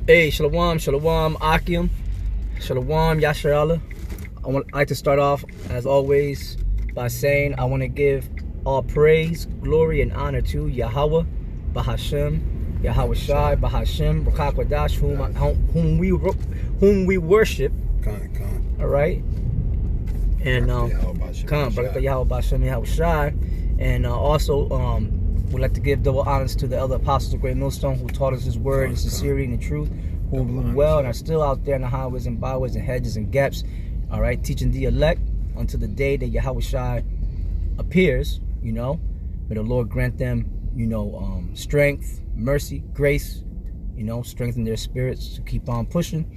Hey, Shalom, Shalom, Akim, Shalom, Yasharallah. I'd like to start off, as always, by saying I want to give all praise, glory, and honor to Yahweh, Bahashem, Yahweh Shai, Bahashem, B'Chakwadash, whom we worship. All right, and Barakah Yahweh Bahashem, Yahweh Shai, and also we'd like to give double honors to the elder apostles of Great Millstone who taught us His word in sincerity and in truth, who rule well and are still out there in the highways and byways and hedges and gaps, all right, teaching the elect until the day that Yahweh Shai appears. You know, may the Lord grant them, strength, mercy, grace, strengthen their spirits to keep on pushing.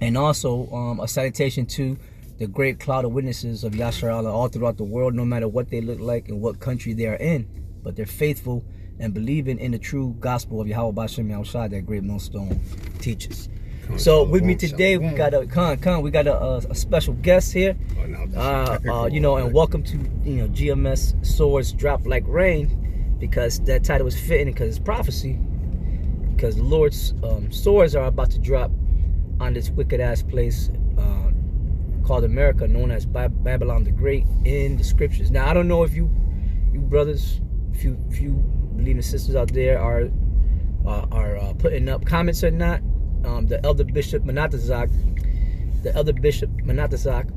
And also a salutation to the great cloud of witnesses of Yashar Allah all throughout the world, no matter what they look like and what country they are in, but they're faithful and believing in the true gospel of Yahweh Bashem Yahushua that Great Millstone teaches. So with me today, we got a special guest here, and welcome to GMS Swords Drop Like Rain, because that title is fitting because it's prophecy, because the Lord's swords are about to drop on this wicked ass place called America, known as Babylon the Great in the scriptures. Now I don't know if you brothers, if you believing sisters out there are putting up comments or not. The elder bishop Manatazak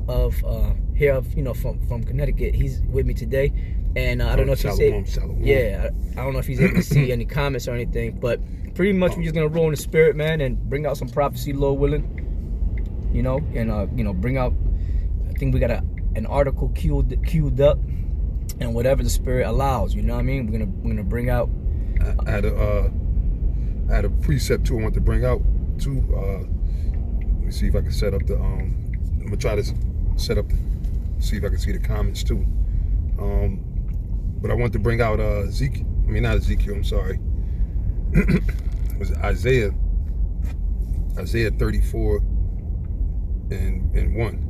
of here of from Connecticut, he's with me today, and I don't know if he's able, I don't know if he's able to see any comments or anything, but pretty much we're just gonna roll in the spirit, man, and bring out some prophecy, Lord willing, and bring out. I think we got an article queued up, and whatever the spirit allows, you know what I mean. We're gonna bring out. I had a precept too I want to bring out too. Let me see if I can set up the. I'm gonna try to set up, see if I can see the comments too. But I want to bring out Ezekiel. I mean, not Ezekiel. I'm sorry. It was Isaiah 34 and 1.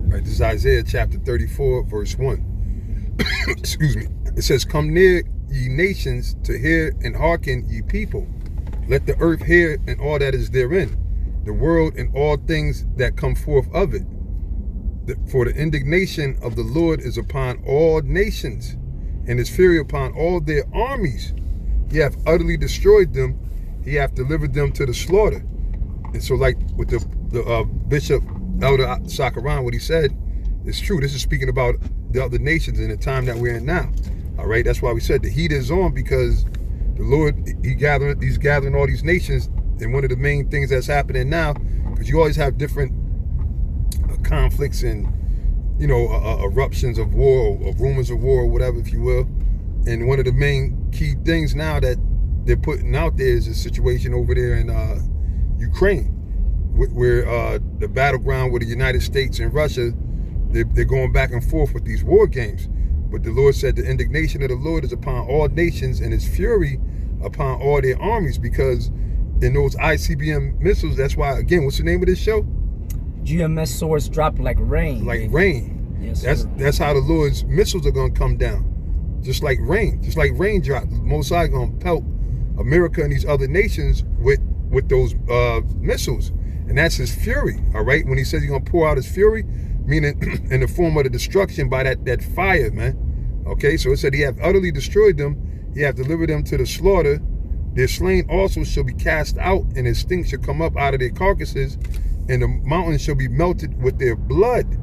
Right, this is Isaiah chapter 34, verse 1. Excuse me. It says, "Come near, ye nations, to hear, and hearken, ye people. Let the earth hear, and all that is therein, the world and all things that come forth of it. For the indignation of the Lord is upon all nations, and His fury upon all their armies. He hath utterly destroyed them. He hath delivered them to the slaughter." And so, like with the Bishop Elder Sakaran, what he said is true. This is speaking about the other nations in the time that we're in now. All right, that's why we said the heat is on, because the Lord, He's gathering all these nations. And one of the main things that's happening now, because you always have different conflicts and eruptions of war, or rumors of war, or whatever, if you will. And one of the main key things now that they're putting out there is a situation over there in Ukraine, where the battleground with the United States and Russia, they're going back and forth with these war games. But the Lord said the indignation of the Lord is upon all nations, and His fury upon all their armies, because in those ICBM missiles, that's why, again, what's the name of this show? GMS Swords Drop Like Rain. Like rain. Yes, that's how the Lord's missiles are going to come down. Just like rain. Just like raindrops. The Most High going to pelt America and these other nations with those missiles. And that's His fury, all right? When He says He's going to pour out His fury, meaning in the form of the destruction by that fire, man. Okay, so it said He hath utterly destroyed them. He hath delivered them to the slaughter. Their slain also shall be cast out, and their stink shall come up out of their carcasses, and the mountains shall be melted with their blood.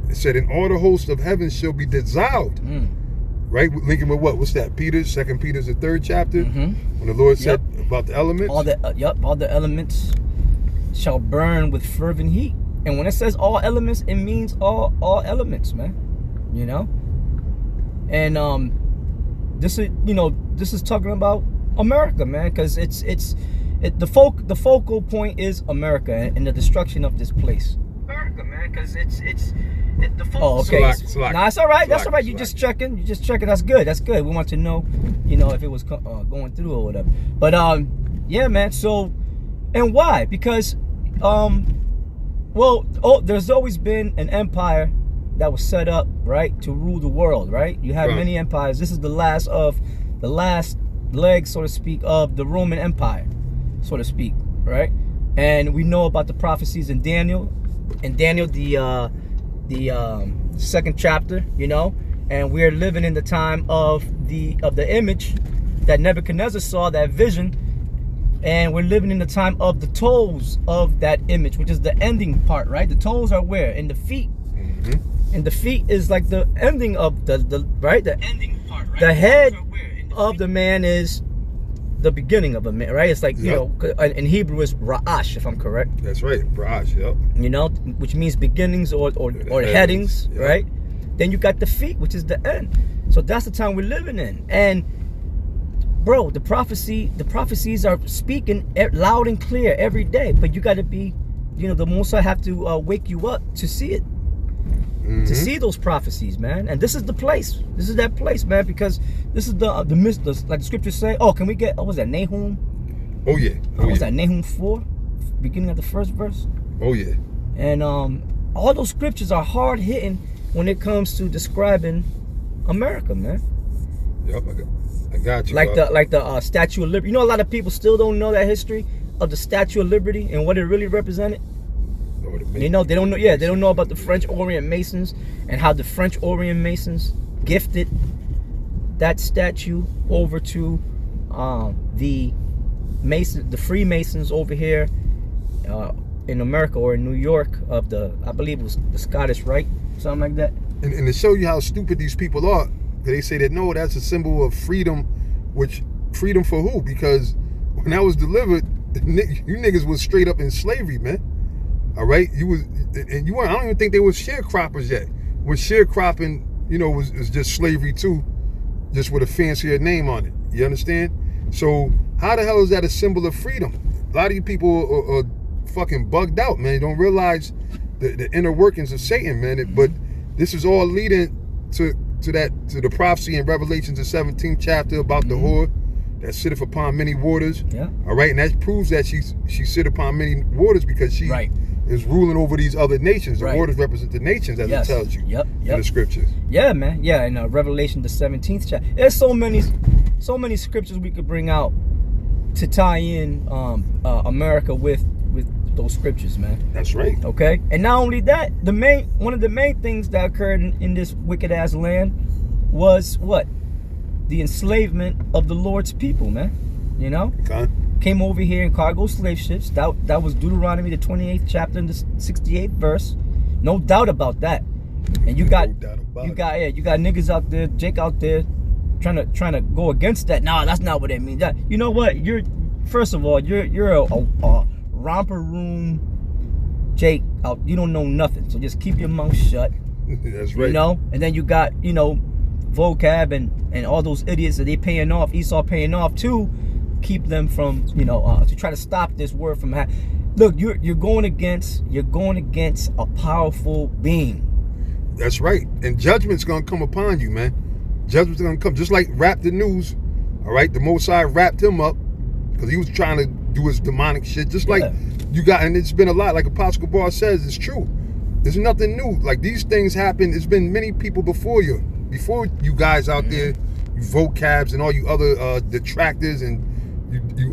It said, and all the hosts of heaven shall be dissolved. Right? Linking with what? What's that? Peter, 2 Peter's the 3rd chapter. When the Lord said about the elements. All the elements shall burn with fervent heat. And when it says all elements, it means all elements, man. And this is talking about America, man, because the focal point is America and the destruction of this place. America, man, because the focal. Oh, okay. Nah, it's all right. That's all right. You're just checking. That's good. We want to know, if it was going through or whatever. But yeah, man. So, and why? Because there's always been an empire that was set up, right, to rule the world, right? You have many empires. This is the last legs, so to speak, of the Roman Empire, so to speak, right? And we know about the prophecies in Daniel, the second chapter, you know, and we're living in the time of the image that Nebuchadnezzar saw, that vision, and we're living in the time of the toes of that image, which is the ending part, right? The toes are where? In the feet. Mm-hmm. And the feet is like the ending of the ending part, right? The head of the man is the beginning of a man, right? It's like, you know, in Hebrew is Ra'ash, if I'm correct. That's right, Ra'ash, yep. You know, which means beginnings or headings, yep. Right? Then you got the feet, which is the end. So that's the time we're living in. And bro, the prophecies are speaking loud and clear every day, but you got to be, you know, the Most High have to wake you up to see it. Mm-hmm. To see those prophecies, man. And this is the place. This is that place, man, because this is the like the scriptures say. Oh, can we get, what was that, Nahum? Oh, yeah. What was that, Nahum 4? Beginning of the first verse? Oh, yeah. And all those scriptures are hard hitting when it comes to describing America, man. Yep, I got you. Like the Statue of Liberty. You know, a lot of people still don't know that history of the Statue of Liberty and what it really represented. You know, they don't know. Yeah, they don't know about the French Orient Masons and how the French Orient Masons gifted that statue over to the Freemasons over here in America or in New York of I believe it was the Scottish Rite, something like that. And to show you how stupid these people are, they say that no, that's a symbol of freedom. Which freedom for who? Because when that was delivered, you niggas was straight up in slavery, man. All right, I don't even think they were sharecroppers yet. When sharecropping, you know, was just slavery too, just with a fancier name on it. You understand? So how the hell is that a symbol of freedom? A lot of you people are fucking bugged out, man. You don't realize the inner workings of Satan, man. But this is all leading to the prophecy in Revelation, the 17th chapter about the whore that sitteth upon many waters. Yeah. All right, and that proves that she sit upon many waters because she is ruling over these other nations. The waters represent the nations, as it tells you in the scriptures. Yeah, man. Yeah, in Revelation, the 17th chapter. There's so many scriptures we could bring out to tie in America with those scriptures, man. That's right. Okay, and not only that, one of the main things that occurred in this wicked ass land was what? The enslavement of the Lord's people, man. You know, came over here in cargo slave ships. That was Deuteronomy, the 28th chapter and the 68th verse. No doubt about that. And you got niggas out there, Jake out there, trying to go against that. Nah, that's not what it means. That, you know what? First of all, you're a romper room Jake out. You don't know nothing. So just keep your mouth shut. That's right. You know, and then you got, you know, vocab and all those idiots that they paying off, Esau paying off to keep them from, you know, to try to stop this word from look, you're going against a powerful being. That's right. And judgment's gonna come upon you, man. Judgment's gonna come, just like Rap the News. All right, the Most High wrapped him up because he was trying to do his demonic shit, just like you got. And it's been a lot, like Apostle Gabar says, it's true. There's nothing new. Like, these things happen. There's been many people before you guys out there, you vocabs and all you other detractors and you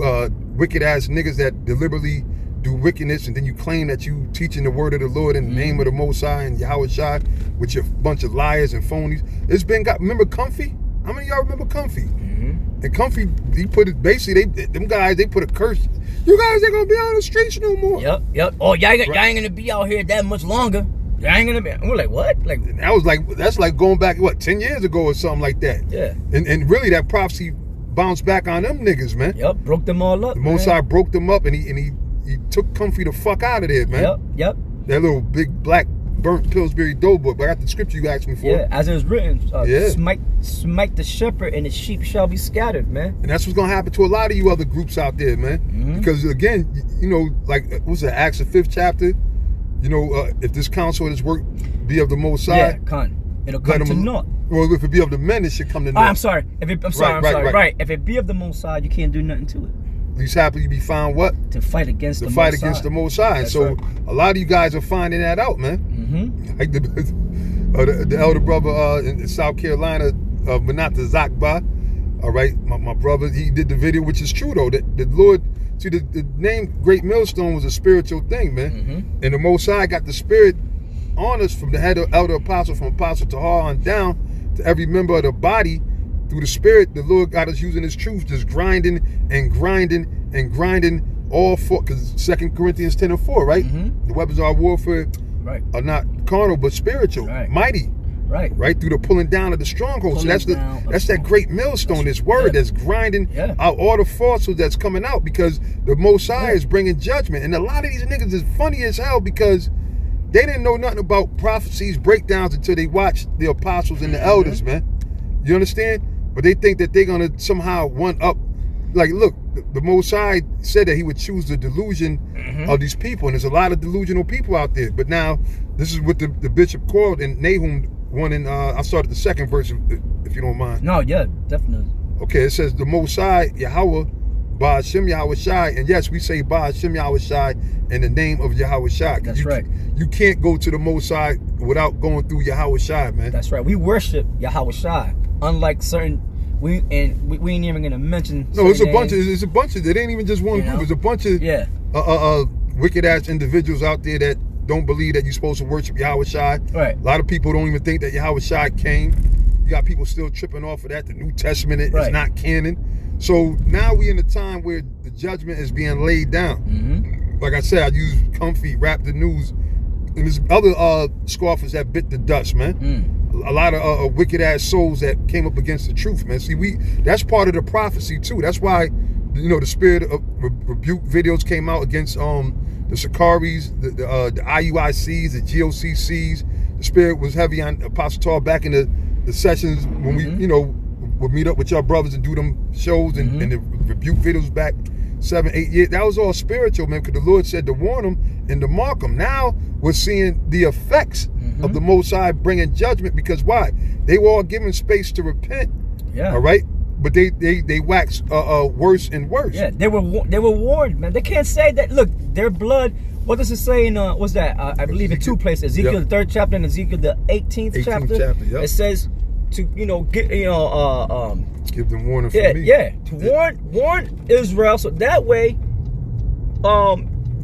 wicked ass niggas that deliberately do wickedness, and then you claim that you teaching the word of the Lord in the name of the Most High and Yahweh Shai, with your bunch of liars and phonies. It's been remember Comfy? How many of y'all remember Comfy? And Comfy, he put it basically, them guys, they put a curse. You guys ain't gonna be out on the streets no more. Yep. Oh, y'all ain't gonna be out here that much longer. Y'all ain't gonna be. And we're like, what? Like, that's like going back 10 years ago or something like that. Yeah. And really that prophecy bounced back on them niggas, man. Yep. Broke them all up. The Most High broke them up, and he took Comfy the fuck out of there, man. Yep. That little big black burnt Pillsbury Doughboy. But I got the scripture you asked me for. Yeah, as it was written, smite the shepherd and the sheep shall be scattered, man. And that's what's gonna happen to a lot of you other groups out there, man. Because again, you know, like what's that, Acts the 5th chapter? You know, if this counsel and this work be of the Most High, it'll come to naught. Well, if it be of the men, it should come to naught. I'm sorry. I'm sorry. Right. If it be of the Most High, you can't do nothing to it. Least happy you be found what? To fight against the Most High. And so a lot of you guys are finding that out, man. Like the elder brother in South Carolina, Manata Zakba, All right, my brother, he did the video, which is true though. That the Lord, see, the name Great Millstone was a spiritual thing, man. And the Most High got the Spirit on us from the head of elder apostle, from Apostle Tahar on down to every member of the body. Through the Spirit, the Lord got us using His truth, just grinding and grinding and grinding all for, because 2 Corinthians 10:4, right? The weapons of our warfare are not carnal but spiritual, mighty. Right through the pulling down of the stronghold. So that's that great millstone, this word that's grinding out all the falsehoods that's coming out, because the Most High is bringing judgment. And a lot of these niggas is funny as hell, because they didn't know nothing about prophecies, breakdowns, until they watched the apostles and the elders, man. You understand? But they think that they're gonna somehow one up. Like, look, the Most High said that He would choose the delusion of these people, and there's a lot of delusional people out there. But now, this is what the bishop called in Nahum 1, and I started the second verse, if you don't mind. No, yeah, definitely. Okay, it says the Most High, Yahweh, Ba'ashem Yahweh Shai, and yes, we say Ba'ashem Yahweh Shai in the name of Yahweh Shai. That's right. You can't go to the Most High without going through Yahweh Shai, man. That's right. We worship Yahweh Shai, unlike certain. We ain't even gonna mention. No, it's a bunch of. It ain't even just one group. It's a bunch of wicked ass individuals out there that don't believe that you're supposed to worship Yahweh Shai. Right. A lot of people don't even think that Yahweh Shai came. You got people still tripping off of that. The New Testament is not canon. So now we in a time where the judgment is being laid down. Like I said, I use Comfy, Rap the News, and there's other scoffers that bit the dust, man. A lot of wicked ass souls that came up against the truth, man. See, that's part of the prophecy too. That's why, you know, the spirit of rebuke videos came out against the Sakaris, the IUICs, the GOCCs. The spirit was heavy on Apostle Tahar back in the sessions when we, you know, would meet up with your brothers and do them shows and the rebuke videos back 7-8 years. That was all spiritual, man, because the Lord said to warn them and to mark them. Now we're seeing the effects of the Most High bringing judgment, because why? They were all given space to repent. All right, but they wax worse and worse. Yeah, they were warned, man. They can't say that. Look, their blood. What does it say in what's that? I believe in 2 places. Ezekiel the 3rd chapter and Ezekiel the 18th chapter. It says to get give them warning from me. To warn Israel, so that way,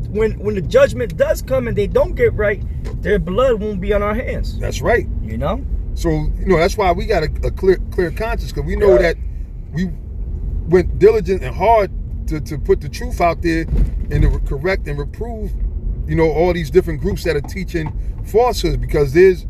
when the judgment does come and they don't get right, their blood won't be on our hands. That's right. You know. So that's why we got a clear conscience, because we know that we went diligent and hard to put the truth out there and to correct and reprove, all these different groups that are teaching falsehoods, because there's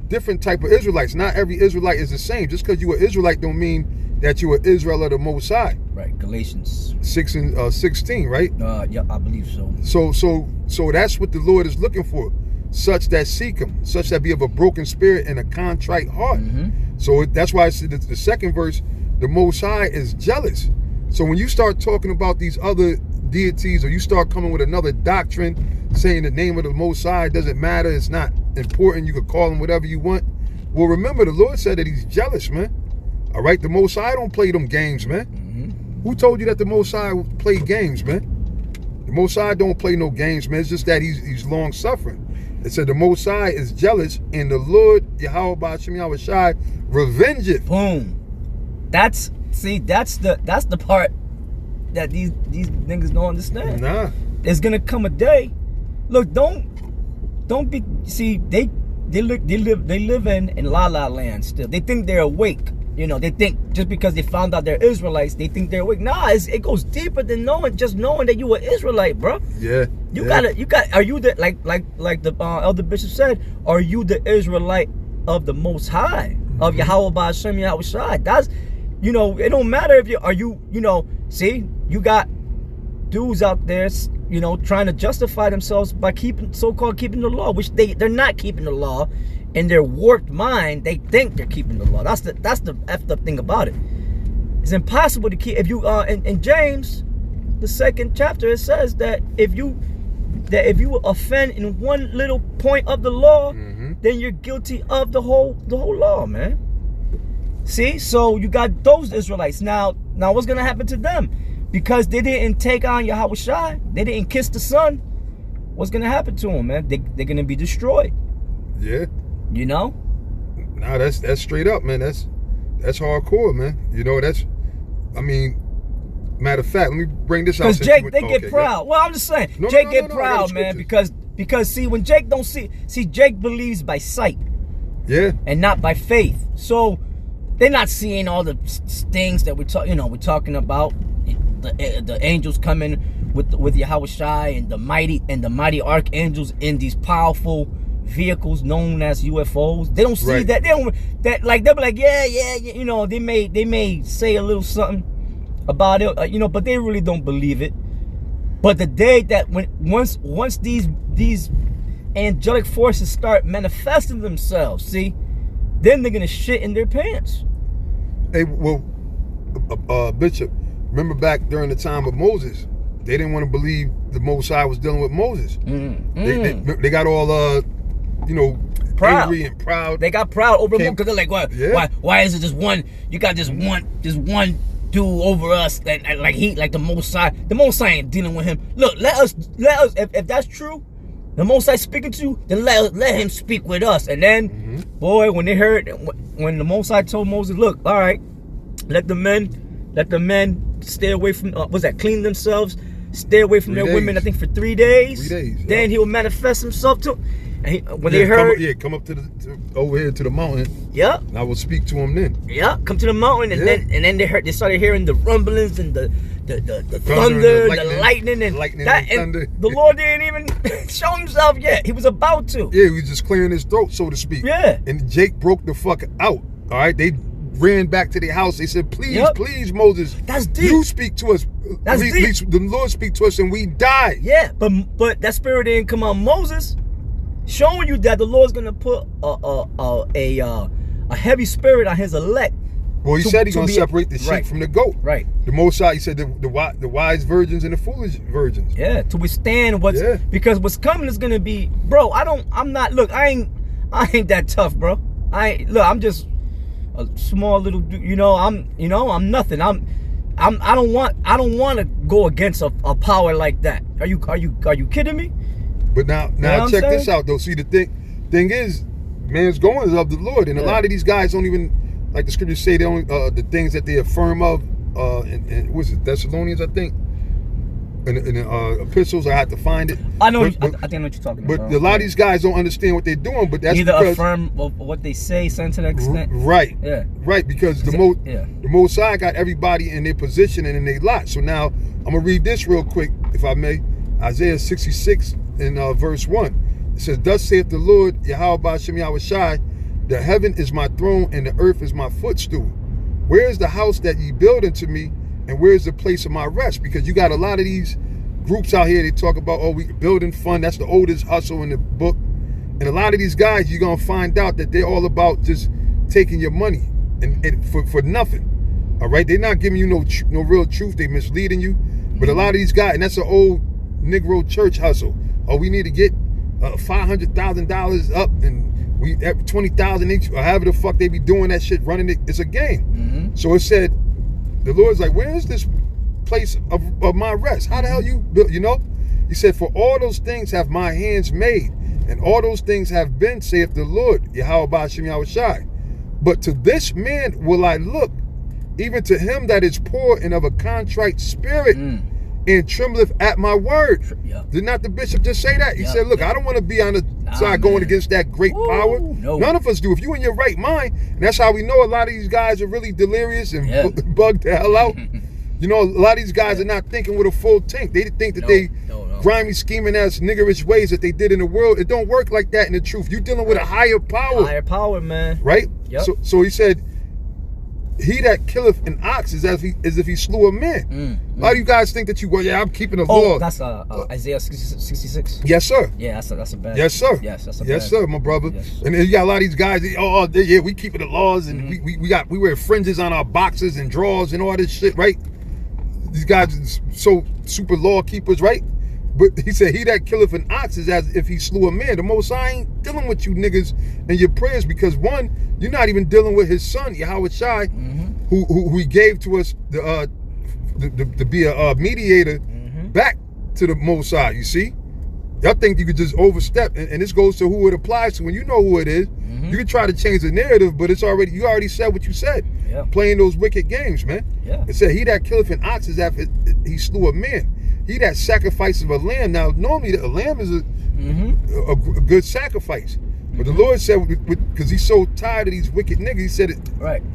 different type of Israelites. Not every Israelite is the same. Just because you're an Israelite don't mean that you're an Israel of the Most High. Right. Galatians 6:16, right? Yeah, I believe so. So that's what the Lord is looking for. Such that seek Him, such that be of a broken spirit and a contrite heart. So that's why I said the second verse, the Most High is jealous. So when you start talking about these other deities, or you start coming with another doctrine, saying the name of the Most High doesn't matter, it's not important, you could call Him whatever you want. Well, remember, the Lord said that He's jealous, man. All right, the Most High don't play them games, man. Who told you that the Most High play games, man? The Most High don't play no games, man. It's just that He's long suffering. It said the Most High is jealous, and the Lord Yahweh Ba'ashem Yahweh Shai revengeth. Boom. That's the part that these niggas don't understand. Nah. There's gonna come a day. Look, don't be. See, they live in la la land still. They think they're awake. They think just because they found out they're Israelites, they think they're awake. Nah, it goes deeper than knowing that you were Israelite, bro. Yeah. You got. Are you the like the elder bishop said? Are you the Israelite of the Most High, of Yahweh Ba'ashem Yahweh Shai? That's, it don't matter if you see, you got dudes out there, trying to justify themselves by so-called keeping the law, which they're not keeping the law. In their warped mind, they think they're keeping the law. That's the effed up thing about it. It's impossible to keep. If you in James, the 2nd chapter, it says that if you offend in one little point of the law, then you're guilty of the whole law, man. See, so you got those Israelites. Now what's gonna happen to them? Because they didn't take on Yahweh Shai, they didn't kiss the Son. What's gonna happen to them, man? They're gonna be destroyed. Yeah. Nah, that's straight up, man. That's hardcore, man. I mean, matter of fact, let me bring this out. Because Jake, they get proud. Well, I'm just saying, Jake get proud, man, because see, when Jake don't see, Jake believes by sight. Yeah. And not by faith. So they're not seeing all the things that we're talking about. The angels coming with Yahweh Shai and the mighty archangels in these powerful vehicles known as UFOs. They don't see that. They don't they'll be like, yeah, they may say a little something about it, but they really don't believe it. But the day that once these angelic forces start manifesting themselves, see, then they're gonna shit in their pants. Hey, well, Bishop, remember back during the time of Moses, they didn't want to believe the Most High was dealing with Moses. They got all proud. Angry and proud. They got proud over him because they're like, why is it just one? You got this one dude over us that like the Most High. The Most High ain't dealing with him. Look, let us. If that's true, the Most High speaking to you, then let him speak with us. And then, boy, when they heard, when the Most High told Moses, look, all right, let the men stay away from, clean themselves, stay away from their women, I think for 3 days. 3 days. Then he will manifest himself to, and when they heard, come up to over here to the mountain. Yeah. And I will speak to him then. Yeah, come to the mountain, and then they started hearing the rumblings and the thunder, the lightning, and thunder. The Lord didn't even show himself yet. He was about to. Yeah, he was just clearing his throat, so to speak. Yeah. And Jake broke the fuck out. All right, they ran back to their house. They said, please, Moses, that's deep. You speak to us. That's deep. The Lord speak to us and we die. Yeah, but that spirit didn't come on Moses, showing you that the Lord's gonna put a heavy spirit on his elect. Well, he said he's gonna separate the sheep from the goat. Right. The Most High, he said the wise virgins and the foolish virgins. Yeah, to withstand because what's coming is gonna be, bro. I ain't that tough, bro. I'm just a small little dude. I'm nothing. I don't want to go against a power like that. Are you kidding me? But now check this out though. See, the thing is, man's going is of the Lord, and a lot of these guys don't even, like the scriptures say, they only the things that they affirm of and what's it, Thessalonians, I think, in the epistles. I have to find it. I know. I think I know what you're talking about. But a lot of these guys don't understand what they're doing. But that's either because, affirm what they say, to that extent. Right. Yeah. Right, because the Most High got everybody in their position and in their lot. So now I'm gonna read this real quick, if I may. Isaiah 66 in verse 1. It says, "Thus saith the Lord, Yahweh Ba'ashem Yahweh Shai, the heaven is my throne and the earth is my footstool. Where is the house that ye build unto me, and where is the place of my rest?" Because you got a lot of these groups out here, they talk about, we building fund. That's the oldest hustle in the book. And a lot of these guys, you're going to find out that they're all about just taking your money and for nothing. All right? They're not giving you no real truth. They're misleading you. But a lot of these guys, and that's an old Negro church hustle. Oh, we need to get $500,000 up, and we have 20,000 each, or however the fuck they be doing that shit, running it. It's a game. So it said, the Lord's like, where is this place of my rest? How the hell you build? He said, for all those things have my hands made, and all those things have been, saith the Lord, Yahweh Ba'ashem Yahweh Shai. But to this man will I look, even to him that is poor and of a contrite spirit, and trembleth at my word. Did not the bishop just say that? He said, look, I don't want to be on the side going against that great power. No. None of us do. If you in your right mind, and that's how we know a lot of these guys are really delirious and bugged the hell out. A lot of these guys are not thinking with a full tank. They think that they grimy, scheming ass, niggerish ways that they did in the world. It don't work like that in the truth. You're dealing with a higher power. Higher power, man. Right? Yep. So he said, he that killeth an ox is as if he slew a man. A lot of you guys think that I'm keeping the law. That's Isaiah 66. Yes, sir. Yeah, that's a bad. Yes, sir. Yes, that's a yes, sir, my brother. Yes. And then you got a lot of these guys. We keeping the laws, and we wear fringes on our boxes and drawers and all this shit, right? These guys are so super law keepers, right? But he said, he that killeth an ox is as if he slew a man. The Most High ain't dealing with you niggas and your prayers, because one, you're not even dealing with his son, Yahweh Shai, who he gave to us to be a mediator back to the Most High, you see? Y'all think you could just overstep, and this goes to who it applies to, when you know who it is. You can try to change the narrative, but you already said what you said. Yeah. Playing those wicked games, man. Yeah. It said, he that killeth an ox is after he slew a man. He that sacrifices a lamb. Now, normally a lamb is a good sacrifice. But the Lord said, because he's so tired of these wicked niggas, he said,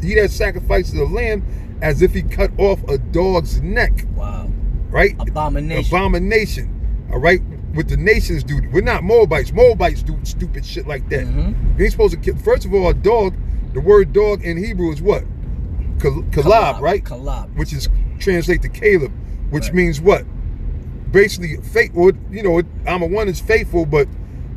he that sacrifices a lamb as if he cut off a dog's neck. Wow. Right? Abomination. All right? What the nations do. We're not Moabites. Moabites do stupid shit like that. You ain't supposed to kill. First of all, a dog, the word dog in Hebrew is what? Kalab, right? Kalab. Which is translate to Caleb, which means what? Basically, faithful. You know, one is faithful, but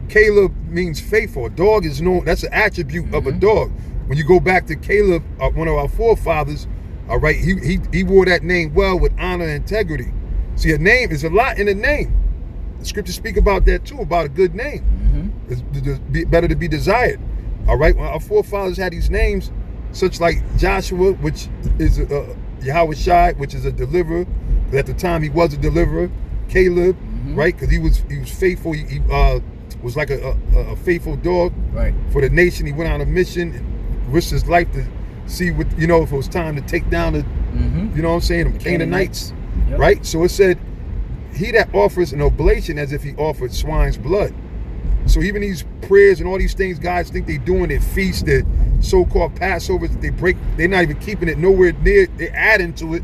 Caleb means faithful. A dog is known, that's an attribute of a dog. When you go back to Caleb, one of our forefathers, all right, he wore that name well with honor and integrity. See, a name is a lot in a name. The scriptures speak about that too, about a good name. It's better to be desired. All right, well, our forefathers had these names, such like Joshua, which is Yahweh Shai, which is a deliverer. At the time, he was a deliverer. Caleb, right, because he was faithful. He was like a faithful dog for the nation. He went on a mission and risked his life to see what, if it was time to take down the, you know what I'm saying, the Canaanites, right? So it said, he that offers an oblation as if he offered swine's blood. So even these prayers and all these things guys think they doing at feasts, their so-called Passovers that they break, they're not even keeping it nowhere near, they're adding to it.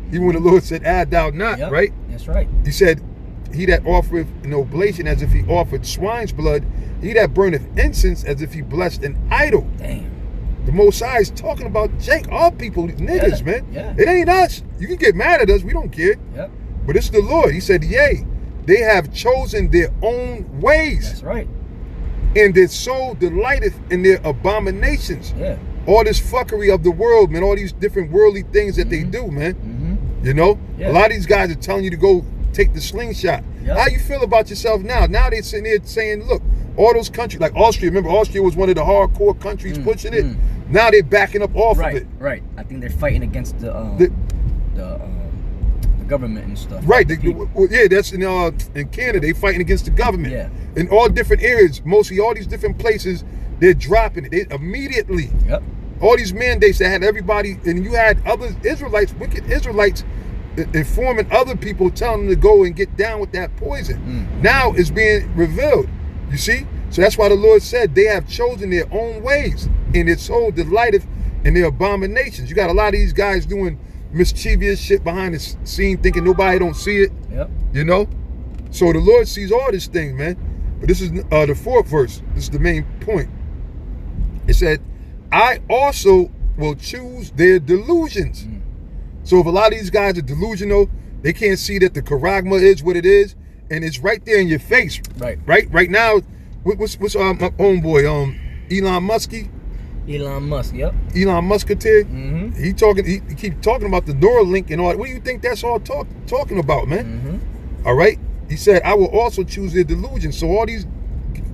Even when the Lord said, add thou not, right? That's right. He said, he that offereth an oblation as if he offered swine's blood, he that burneth incense as if he blessed an idol. Damn. The Most High is talking about our people, niggas, man. Yeah. It ain't us. You can get mad at us, we don't care. Yep. But it's the Lord. He said, yea, they have chosen their own ways. That's right. And their soul delighteth in their abominations. Yeah. All this fuckery of the world, man, all these different worldly things that they do, man. You know? Yeah. A lot of these guys are telling you to go take the slingshot. Yep. How you feel about yourself now? Now they're sitting there saying, look, all those countries, like Austria, remember Austria was one of the hardcore countries pushing it. Now they're backing up off of it. Right. I think they're fighting against the government and stuff. Right. That's in Canada. They fighting against the government. Yeah. In all different areas, mostly all these different places, they're dropping it. They immediately. Yep. All these mandates that had everybody, and you had other Israelites, wicked Israelites, informing other people, telling them to go and get down with that poison. Now it's being revealed. You see? So that's why the Lord said they have chosen their own ways, and their soul delighteth in their abominations. You got a lot of these guys doing mischievous shit behind the scene, thinking nobody don't see it. Yep. You know? So the Lord sees all this thing, man. But this is the fourth verse. This is the main point. It said, I also will choose their delusions. So if a lot of these guys are delusional, they can't see that the charagma is what it is, and it's right there in your face. Right now, what's my homeboy, Elon Musk? Elon Musk, yep. Elon Musketeer. He keep talking about the Neuralink and all that. What do you think that's all talking about, man? All right. He said, I will also choose their delusion. So all these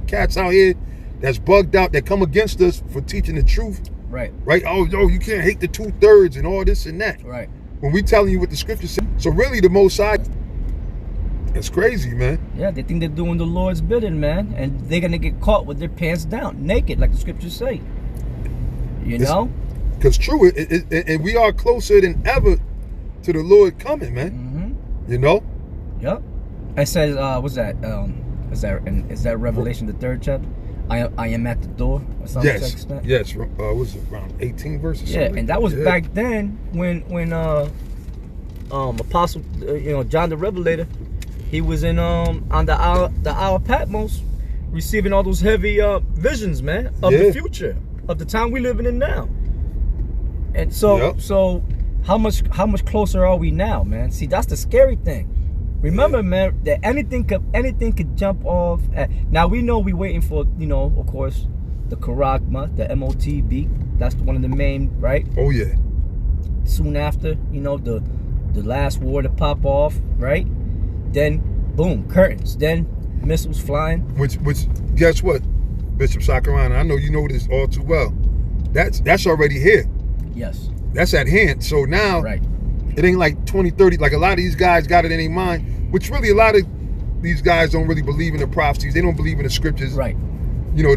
cats out here that's bugged out, that come against us for teaching the truth. Right. Oh, you can't hate the 2/3 and all this and that. Right. When we telling you what the scripture says. So really the Most High, it's crazy, man. Yeah, they think they're doing the Lord's bidding, man. And they're going to get caught with their pants down, naked, like the scriptures say. You know? Because true, and we are closer than ever to the Lord coming, man. You know? Yep. It says, what's that? Is that Revelation, the 3rd chapter? I am at the door, or something like that. Yes. Was it around 18 verses? Yeah, and that was back then when Apostle, John the Revelator, he was in on the Isle of Patmos, receiving all those heavy visions, man, of the future, of the time we living in now. And so how much closer are we now, man? See, that's the scary thing. Remember, man, that anything could jump off. Now we know we waiting for, of course, the charagma, the MOTB. That's one of the main, right? Oh yeah. Soon after, the last war to pop off, right? Then, boom, curtains. Then missiles flying. Which guess what, Bishop Sakarana? I know you know this all too well. That's already here. Yes. That's at hand. So now. Right. It ain't like 2030, like a lot of these guys got it in their mind, which really a lot of these guys don't really believe in the prophecies. They don't believe in the scriptures. Right. you know,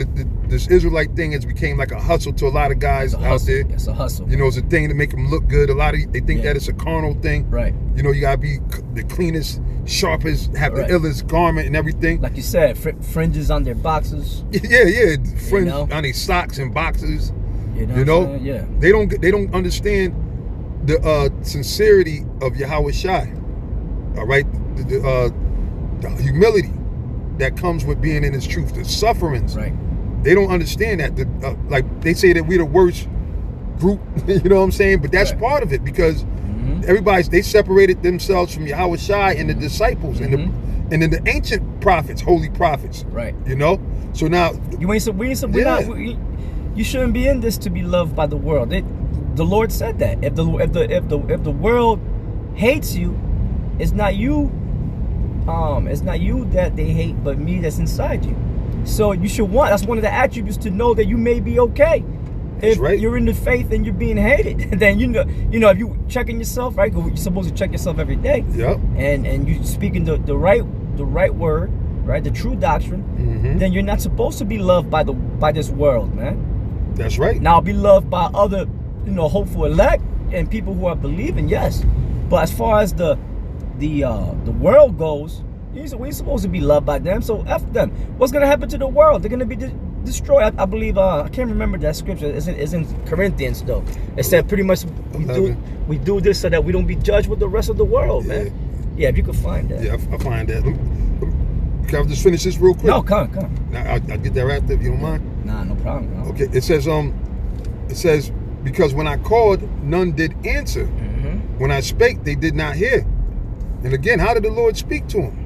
this Israelite thing has became like a hustle to a lot of guys out there. It's a hustle. You know, it's a thing to make them look good. A lot of they think that it's a carnal thing. Right. You know, you gotta be the cleanest, sharpest, have the illest garment and everything. Like you said, fringes on their boxes. Yeah. Fringes on their socks and boxes. You know? Yeah. They don't understand the sincerity of Yahweh Shai. All right, the humility that comes with being in His truth, the sufferings. Right. They don't understand that. Like they say that we're the worst group. You know what I'm saying? But that's part of it, because they separated themselves from Yahweh Shai and the disciples and then the ancient prophets, holy prophets. Right. You know. So now you shouldn't be in this to be loved by the world. The Lord said that if the world hates you, it's not you that they hate, but me that's inside you. So you should that's one of the attributes, to know that you may be okay. If you're in the faith and you're being hated, then you know if you checking yourself, right? You're supposed to check yourself every day. Yep. And you speaking the right word, right? The true doctrine. Then you're not supposed to be loved by this world, man. That's right. Now be loved by other, hopeful elect and people who are believing, yes. But as far as the world goes, we're supposed to be loved by them. So F them. What's gonna happen to the world? They're gonna be destroyed. I believe. I can't remember that scripture. It's in Corinthians though. It said pretty much we do this so that we don't be judged with the rest of the world, man. Yeah, if you could find that. Yeah, I'll find that. Can I just finish this real quick? No, come. Now, I'll get that after, if you don't mind. Nah, no problem. No. Okay. It says because when I called, none did answer. When I spake, they did not hear. And again, how did the Lord speak to them?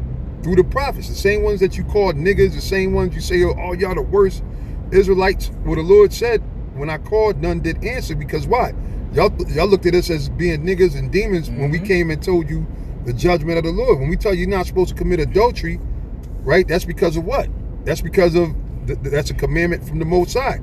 Through the prophets, the same ones that you called niggas, the same ones you say, oh, y'all the worst Israelites. Well, the Lord said, when I called, none did answer. Because why? Y'all looked at us as being niggas and demons when we came and told you the judgment of the Lord. When we tell you you're not supposed to commit adultery, right? That's because of what? That's because of that's a commandment from the Most High.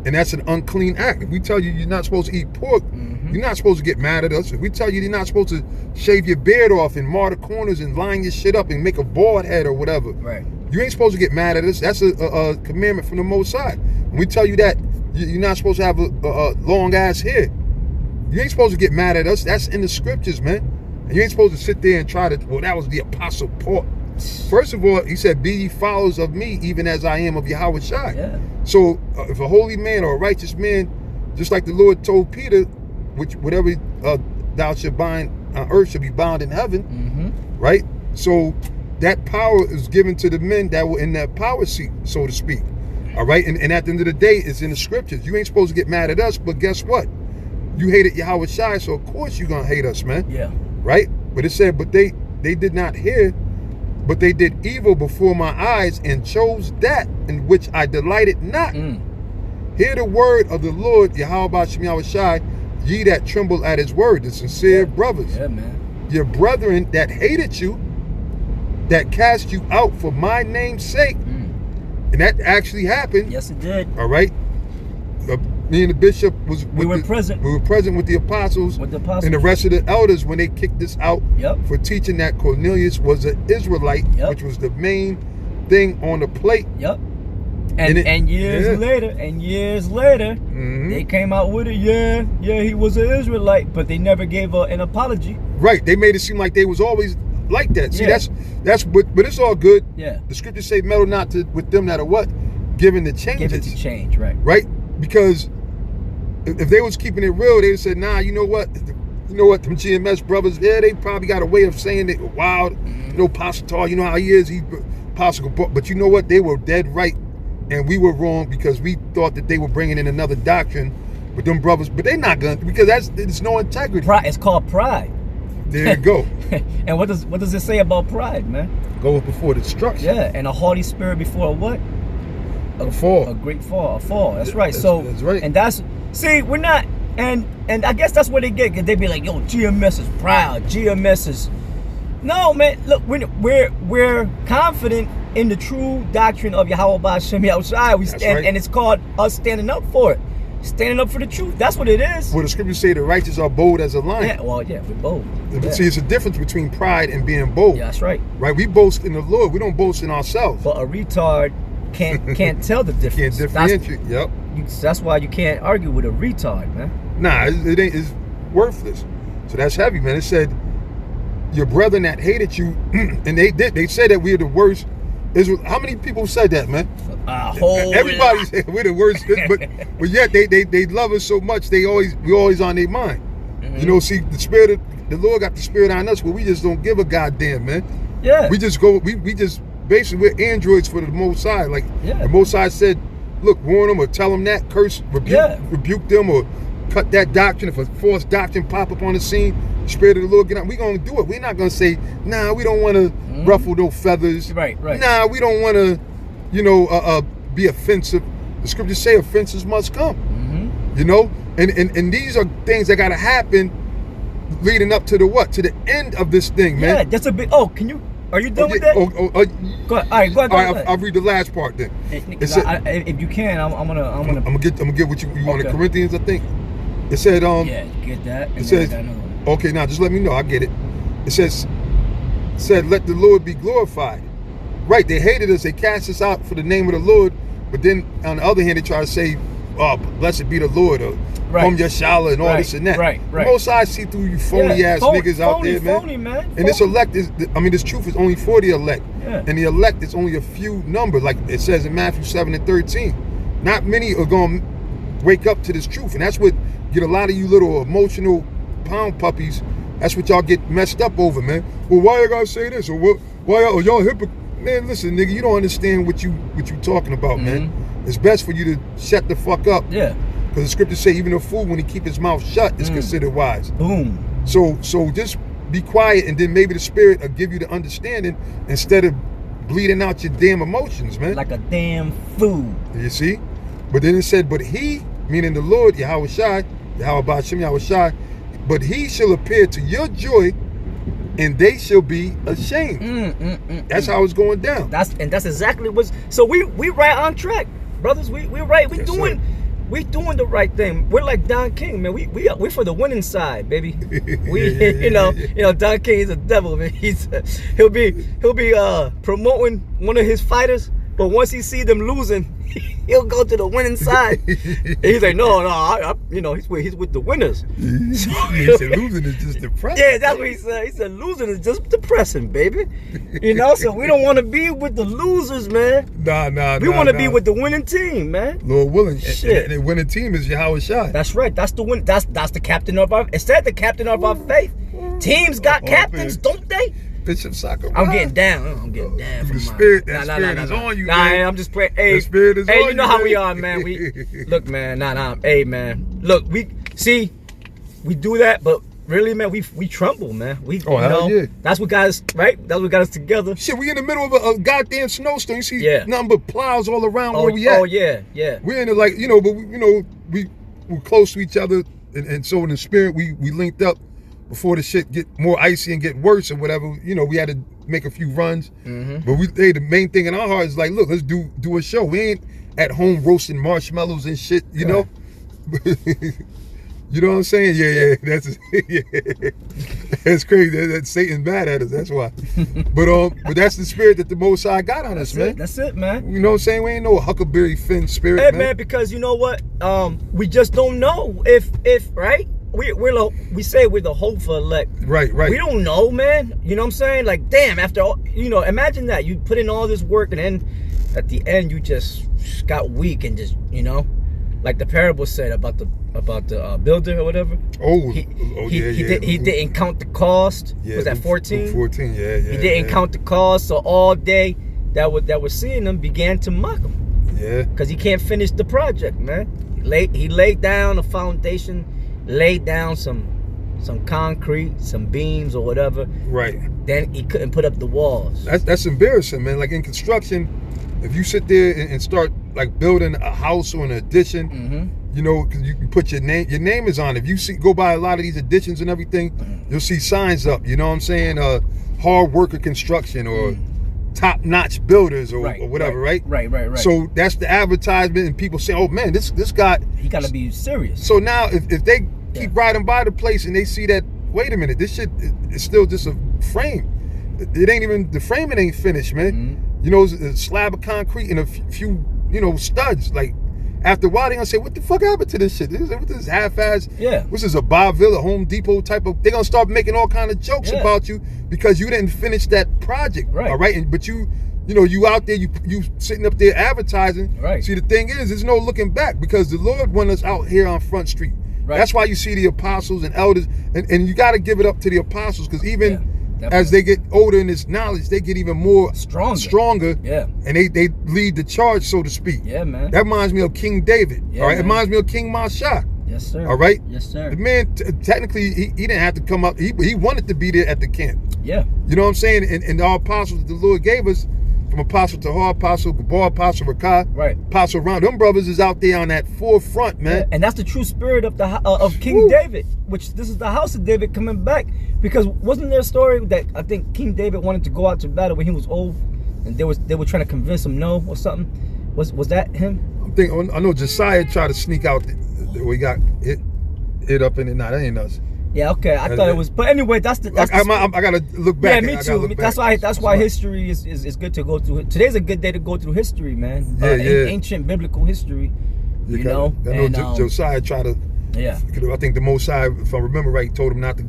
And that's an unclean act. If we tell you you're not supposed to eat pork, you're not supposed to get mad at us. If we tell you you're not supposed to shave your beard off and mar the corners and line your shit up and make a bald head or whatever, right? You ain't supposed to get mad at us. That's a commandment from the Most High. When we tell you that you're not supposed to have a long ass hair, you ain't supposed to get mad at us. That's in the scriptures, man. And you ain't supposed to sit there and try to, well, that was the Apostle Paul. First of all, he said, be ye followers of me, even as I am of Yahweh Shai. Yeah. So if a holy man or a righteous man, just like the Lord told Peter, whatever thou shalt bind on earth shall be bound in heaven, right? So that power is given to the men that were in that power seat, so to speak. All right, and at the end of the day, it's in the scriptures. You ain't supposed to get mad at us, but guess what? You hated Yahweh Shai, so of course you're gonna hate us, man. Yeah. Right? But it said, but they did not hear, but they did evil before my eyes and chose that in which I delighted not. Hear the word of the Lord, Yahweh Yahweh Shai, ye that tremble at his word, the sincere brothers. Yeah, man. Your brethren that hated you, that cast you out for my name's sake. And that actually happened. Yes, it did. All right. Me and the bishop we were present. We were present with the apostles, and the rest of the elders when they kicked us out for teaching that Cornelius was an Israelite, which was the main thing on the plate. And years later, they came out with it. Yeah, he was an Israelite, but they never gave an apology. Right. They made it seem like they was always like that. See, but it's all good. Yeah. The scriptures say, meddle not with them that are what? Given the changes. Given to change, right. Right? Because if they was keeping it real, they would say, nah, you know what? Them GMS brothers, they probably got a way of saying it wild. You know, Apostle Tar, you know how he is. He's Apostle, but you know what? They were dead right. And we were wrong because we thought that they were bringing in another doctrine. But them brothers, but they're not going to, because it's no integrity. Pride. It's called pride. There you go. And what does it say about pride, man? Go before destruction. Yeah, and a haughty spirit before what? A fall. A great fall. A fall. That's right. That's right. And we're not, and I guess that's what they get, because they be like, yo, GMS is proud. GMS is, no, man. Look, we're confident in the true doctrine of Yahweh B'Shem Yahushai. We stand, and it's called us standing up for it. Standing up for the truth. That's what it is. Well, the scriptures say the righteous are bold as a lion. Yeah, well, yeah, we're bold. See, it's a difference between pride and being bold. Yeah, that's right. Right? We boast in the Lord. We don't boast in ourselves. But a retard can't tell the difference. Can't differentiate. Yep. That's why you can't argue with a retard, man. Nah, it ain't. It's worthless. So that's heavy, man. It said your brethren that hated you, and they said that we're the worst. How many people said that, man? Everybody said we're the worst, but yet they love us so much. We always on their mind. Mm-hmm. You know, see, the Lord got the spirit on us, but we just don't give a goddamn, man. Yeah. We just go. We just basically we're androids for the Most High. Like the Most High said, look, warn them or tell them that, curse, rebuke them, or cut that doctrine. If a false doctrine pop up on the scene, the spirit of the Lord get out. We're gonna do it. We're not gonna say, nah, we don't want to ruffle those feathers. Right. Nah, we don't want to, be offensive. The scriptures say offenses must come. Mm-hmm. You know, and these are things that gotta happen leading up to the what? To the end of this thing, man. Yeah, that's a big. Oh, are you done with that? Go ahead. All right, go ahead. I'll read the last part then. If you can, I'm gonna get what you want in Corinthians, I think. It said yeah, get that. It says okay, now just let me know. I get it. It said let the Lord be glorified. Right, they hated us. They cast us out for the name of the Lord. But then on the other hand, they try to say, "Oh, blessed be the Lord," or "Hum Yashala," and all this and that. Right. The Most High see through you phony ass niggas out there, man. Phony, man. And this elect this truth is only for the elect. Yeah. And the elect is only a few numbers, like it says in Matthew 7:13. Not many are gonna wake up to this truth, and that's what get a lot of you little emotional pound puppies. That's what y'all get messed up over, man. Well, why you gotta say this? Or what? Why are y'all hypocrites? Man, listen, nigga, you don't understand what you talking about, man. It's best for you to shut the fuck up. Yeah. Because the scriptures say even a fool, when he keep his mouth shut, is considered wise. Boom. So just be quiet, and then maybe the spirit will give you the understanding instead of bleeding out your damn emotions, man. Like a damn fool. You see? But then it said, but he, meaning the Lord, Yahweh Shai, but he shall appear to your joy, and they shall be ashamed. That's how it's going down. That's exactly what's. So we right on track, brothers. We right. We doing the right thing. We're like Don King, man. We're for the winning side, baby. You know Don King is a devil, man. He'll be promoting one of his fighters, but once he see them losing, he'll go to the winning side. And he's like, no, he's with the winners. He said losing is just depressing. Yeah, that's what he said. He said losing is just depressing, baby. So we don't want to be with the losers, man. We want to be with the winning team, man. Lord willing. Shit. And the winning team is Yahweh Shai. That's right. That's the win. That's the captain of our. It said the captain of our faith. Teams got captains, don't they? Bishop Soccer. I'm getting down. The spirit is on you, man. I'm just praying. Hey, the spirit is on you. You know how we are, man. Look, man. Hey, man. Look, we do that, but really, man, we tremble, man. Yeah. That's what got us right. That's what got us together. Shit, we in the middle of a goddamn snowstorm. You see nothing but plows all around where we at. Oh yeah. We're in it like but we're close to each other, and so in the spirit we linked up. Before the shit get more icy and get worse or whatever, we had to make a few runs. But the main thing in our heart is like, look, let's do a show. We ain't at home roasting marshmallows and shit, you know? You know what I'm saying? Yeah. That's crazy. That's Satan bad at us. That's why. But that's the spirit that the Most High got on us, man. That's it, man. You know what I'm saying? We ain't no Huckleberry Finn spirit, man. Hey, man, because you know what? We just don't know if right. We say we're the hopeful elect. Right. We don't know, man. You know what I'm saying? Like, damn, after all, imagine that. You put in all this work and then at the end you just got weak and just, like the parable said about the builder or whatever. He didn't count the cost. Yeah, was that 14? 14, yeah. He didn't count the cost, so all day that were seeing him began to mock him. Yeah. Because he can't finish the project, man. He laid down a foundation, laid down some concrete, some beams or whatever. Right. Then he couldn't put up the walls. That's embarrassing, man. Like in construction, if you sit there and start like building a house or an addition, because you can put your name is on it. If you go by a lot of these additions and everything, you'll see signs up. You know what I'm saying? Hard worker construction or top-notch builders or whatever, right? Right. So that's the advertisement, and people say, "Oh man, this guy, he got to be serious." So now, if they keep riding by the place and they see that, wait a minute, this shit is still just a frame. It ain't even the framing ain't finished, man. you know, a slab of concrete and a few, you know, studs. Like, after a while, they're gonna say, what the fuck happened to this shit? What this half-ass? Yeah. This is a Bonneville, a Home Depot type of. They're gonna start making all kind of jokes about you because you didn't finish that project. Right. All right. But you know, you out there, you sitting up there advertising. Right. See, the thing is, there's no looking back because the Lord wants us out here on Front Street. Right. That's why you see the apostles and elders, and you got to give it up to the apostles because even as they get older in this knowledge, they get even more stronger. Yeah. And they lead the charge, so to speak. Yeah, man. That reminds me of King David. Yeah, all right. Man. It reminds me of King Masha. Yes, sir. All right. Yes, sir. The man, technically, he didn't have to come up. He wanted to be there at the camp. Yeah. You know what I'm saying? And the apostles that the Lord gave us, from Apostle Tahar, Apostle Gabar, Apostle Rakah, right, Apostle Ron, them brothers is out there on that forefront, man. Yeah, and that's the true spirit of King David, which this is the house of David coming back. Because wasn't there a story that I think King David wanted to go out to battle when he was old, and they were trying to convince him no or something? Was that him? I know Josiah tried to sneak out. We got hit up in it. Nah, that ain't us. Yeah, okay. I thought it was, but anyway, that's the. I gotta look back. Yeah, me too. That's why history is good to go through. Today's a good day to go through history, man. Ancient biblical history. You know. I know Josiah tried to. Yeah. I think the Most High, if I remember right, told him not to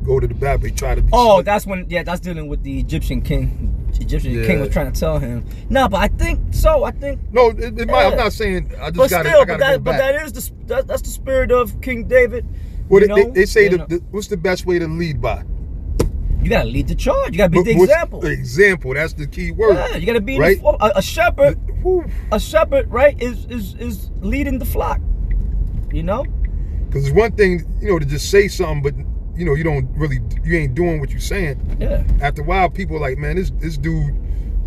go to the battle. He tried to. That's when. Yeah, that's dealing with the Egyptian king. The Egyptian king was trying to tell him. No, but I think so. No, it might. I'm not saying. I just got to. But that's the spirit of King David. Well, they say what's the best way to lead by? You gotta lead the charge. You gotta be the example. The example. That's the key word. Yeah, you gotta be right. A shepherd. A shepherd, right, is leading the flock. You know. Because it's one thing, you know, to just say something, but you know, you ain't doing what you're saying. Yeah. After a while, people are like, man, this dude,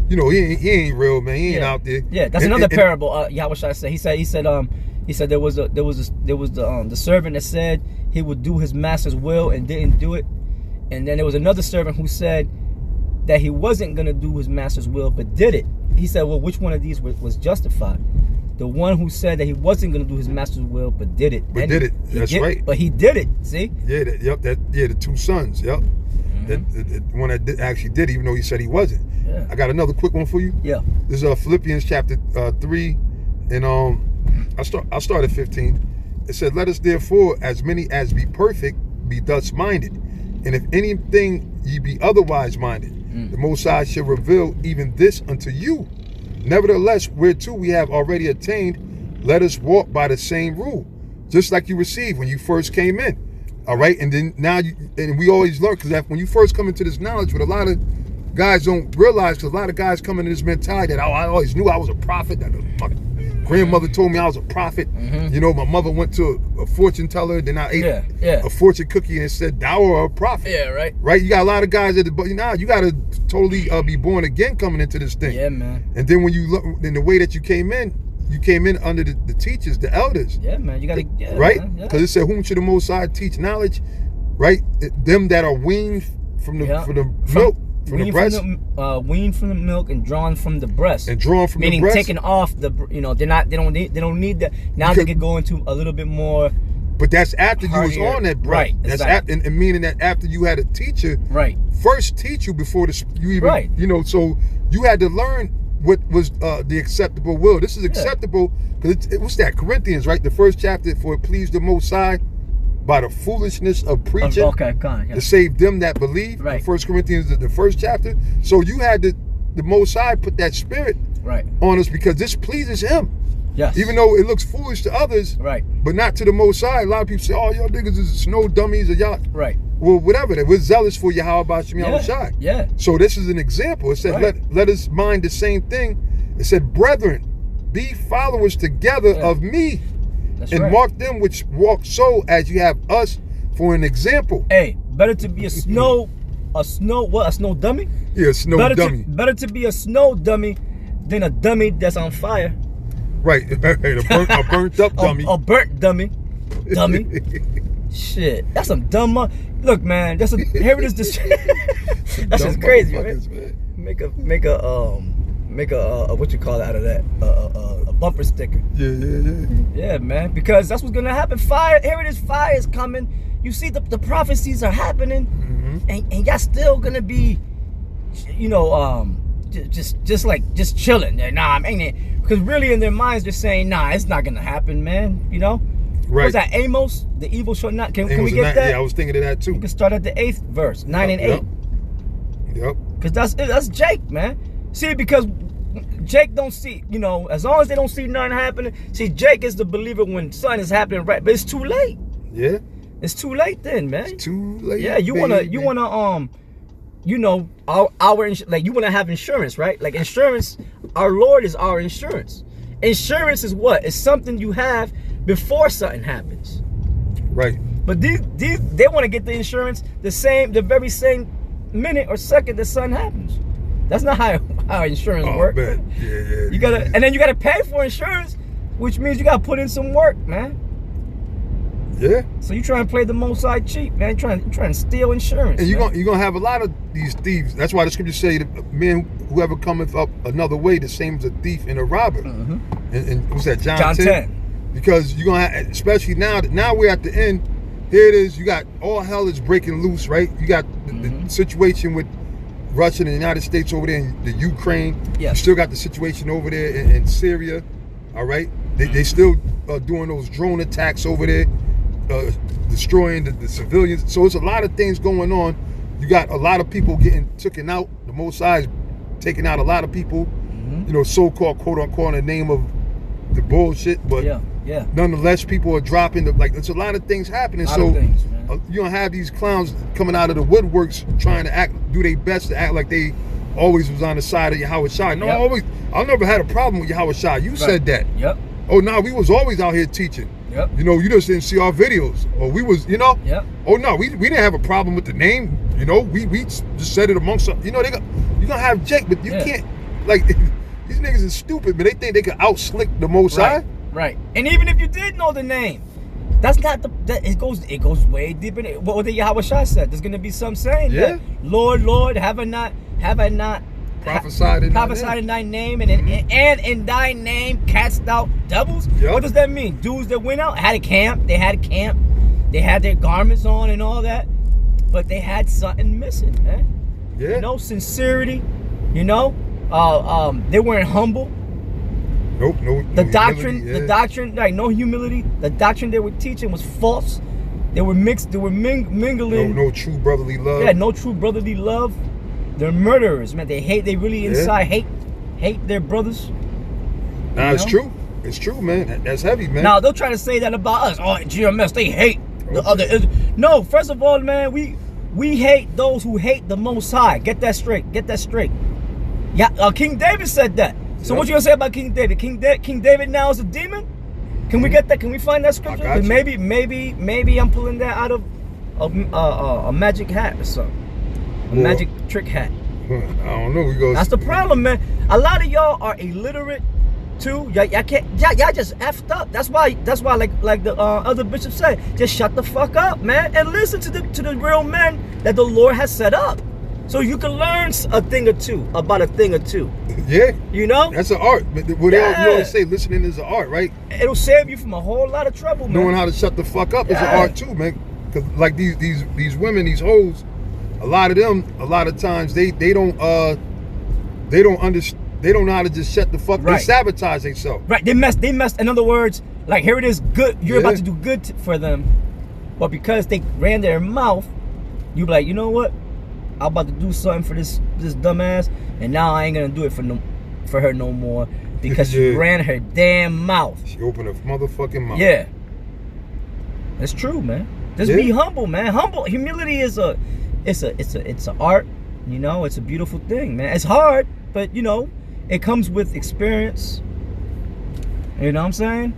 you know, he ain't real, man. He ain't out there. Yeah, that's another parable. Yahweh Shai said. He said there was the servant that said he would do his master's will and didn't do it, and then there was another servant who said that he wasn't gonna do his master's will but did it. He said, well, which one of these was justified? The one who said that he wasn't gonna do his master's will but did it. That's right. But he did it. See? Yeah. The two sons. Yep. Mm-hmm. The one that actually did, even though he said he wasn't. Yeah. I got another quick one for you. Yeah. This is Philippians Chapter 3, and I'll start at 15. It said, let us therefore, as many as be perfect, be thus minded. And if anything ye be otherwise minded, the Most High shall reveal even this unto you. Nevertheless, whereto we have already attained, let us walk by the same rule, just like you received when you first came in. All right? And then now, and we always learn, because when you first come into this knowledge, what a lot of guys don't realize, because a lot of guys come into this mentality that, I always knew I was a prophet, that my grandmother told me I was a prophet. Mm-hmm. You know, my mother went to a fortune teller, then I ate a fortune cookie and it said, thou art a prophet. Yeah, right. Right? You got a lot of guys that, but now you got to totally be born again coming into this thing. Yeah, man. And then when you look, in the way that you came in under the teachers, the elders. Yeah, man. You got to, right? Because it said, whom should the Most High teach knowledge? Right? Them that are weaned from the milk. Weaned from the milk and drawn from the breast. And drawn from the breast. Meaning taken off the, you know, they don't need that. Now they can go into a little bit more. But that's after you was on that breast. Right. That's after, and meaning that after you had a teacher. Right. First teach you before you even. Right. You know, so you had to learn what was the acceptable will. This is acceptable because it was that Corinthians, right? The first chapter, for it pleased the Most High by the foolishness of preaching to save them that believe. Right. 1 Corinthians, the first chapter. So you had the Most High put that spirit on us because this pleases him. Yes. Even though it looks foolish to others, but not to the Most High. A lot of people say, oh, y'all niggas is snow dummies or y'all. Right. Well, whatever. We're zealous for Yahweh Shem Yahushai. Yeah. So this is an example. It said, let us mind the same thing. It said, brethren, be followers together of me. That's and mark them which walk so as you have us for an example. Hey, better to be a snow dummy? Yeah, a snow dummy. Better to be a snow dummy than a dummy that's on fire. Right, a burnt up dummy. A burnt dummy. Shit, that's some dumb. Look, man, here it is. That's just crazy, man. Make a what you call it out of that? A bumper sticker. Yeah, man. Because that's what's gonna happen. Fire. Here it is. Fire is coming. You see the prophecies are happening, and y'all still gonna be, you know, just chilling. Nah, I mean, because really in their minds they're saying, nah, it's not gonna happen, man. You know. Right. Was that Amos? The evil shall not. Can we get that? Yeah, I was thinking of that too. We can start at the 8th verse, 9 and 8. Yep. Because that's Jake, man. See, because Jake don't see, you know, as long as they don't see nothing happening. See, Jake is the believer when something is happening, right? But it's too late. Yeah. It's too late then, man. It's too late. Yeah, you wanna, you know, like you wanna have insurance, right? Like insurance, our Lord is our insurance. Insurance is what? It's something you have before something happens. Right. But they want to get the insurance the very same minute or second that something happens. That's not how insurance works. Yeah. You gotta, and then you gotta pay for insurance, which means you gotta put in some work, man. Yeah. So you try and play the Most High cheap, man. You trying to steal insurance. And you're gonna have a lot of these thieves. That's why the scriptures say, "The man whoever cometh up another way, the same as a thief and a robber." Mm-hmm. And what's that? John 10. Because you're gonna have, especially now we're at the end. Here it is. You got all hell is breaking loose, right? You got the situation with Russia and the United States over there in the Ukraine. Yes. You still got the situation over there in Syria. All right. They still doing those drone attacks over there, destroying the civilians. So it's a lot of things going on. You got a lot of people getting taken out. The Most High is taking out a lot of people. You know, so-called quote unquote in the name of the bullshit, but nonetheless, people are dropping. There's a lot of things happening. So you don't have these clowns coming out of the woodworks trying to do their best to act like they always was on the side of Yahweh Shai. No, I never had a problem with Yahweh Shai. You said that. Yep. Oh no, we was always out here teaching. Yep. You know, you just didn't see our videos, or we was, you know. Yep. Oh no, we didn't have a problem with the name. You know, we just said it amongst. You know, you're gonna have Jake, but you can't like. These niggas is stupid, but they think they can out-slick the Most High. Right. And even if you did know the name, that's not it goes way deeper in it. What the Yahweh Shai said. There's gonna be some saying that, Lord, have I not prophesied in thy name, and in thy name cast out devils? Yep. What does that mean? Dudes that went out had a camp, they had their garments on and all that, but they had something missing, man. Yeah. No sincerity, you know. They weren't humble. Nope, no. The doctrine, like no humility. The doctrine they were teaching was false. They were mingling. No true brotherly love. Yeah, no true brotherly love. They're murderers, man. They really inside hate their brothers. Nah, it's true. It's true, man. That's heavy, man. Now they'll try to say that about us. Oh, GMS, they hate the other. No, first of all, man, we hate those who hate the Most High. Get that straight. Yeah, King David said that. So what you gonna say about King David? King David now is a demon? Can we get that? Can we find that scripture? Maybe I'm pulling that out of a magic hat or something. A magic trick hat. I don't know. That's the problem, man. A lot of y'all are illiterate too. Y'all just effed up. That's why like the other bishops say, just shut the fuck up, man, and listen to the real men that the Lord has set up. So you can learn a thing or two about a thing or two. Yeah. You know? That's an art. You always say listening is an art, right? It'll save you from a whole lot of trouble, man. Knowing how to shut the fuck up is an art too, man. Because like these women, these hoes, a lot of times they don't understand. They don't know how to just shut the fuck. They sabotage themselves. Right. They mess. In other words, like here it is, good. You're about to do good for them, but because they ran their mouth, you be like, you know what? I'm about to do something for this dumbass, and now I ain't gonna do it for her no more because she ran her damn mouth. She opened her motherfucking mouth. Yeah, that's true, man. Just be humble, man. Humility is it's an art. You know, it's a beautiful thing, man. It's hard, but you know, it comes with experience. You know what I'm saying?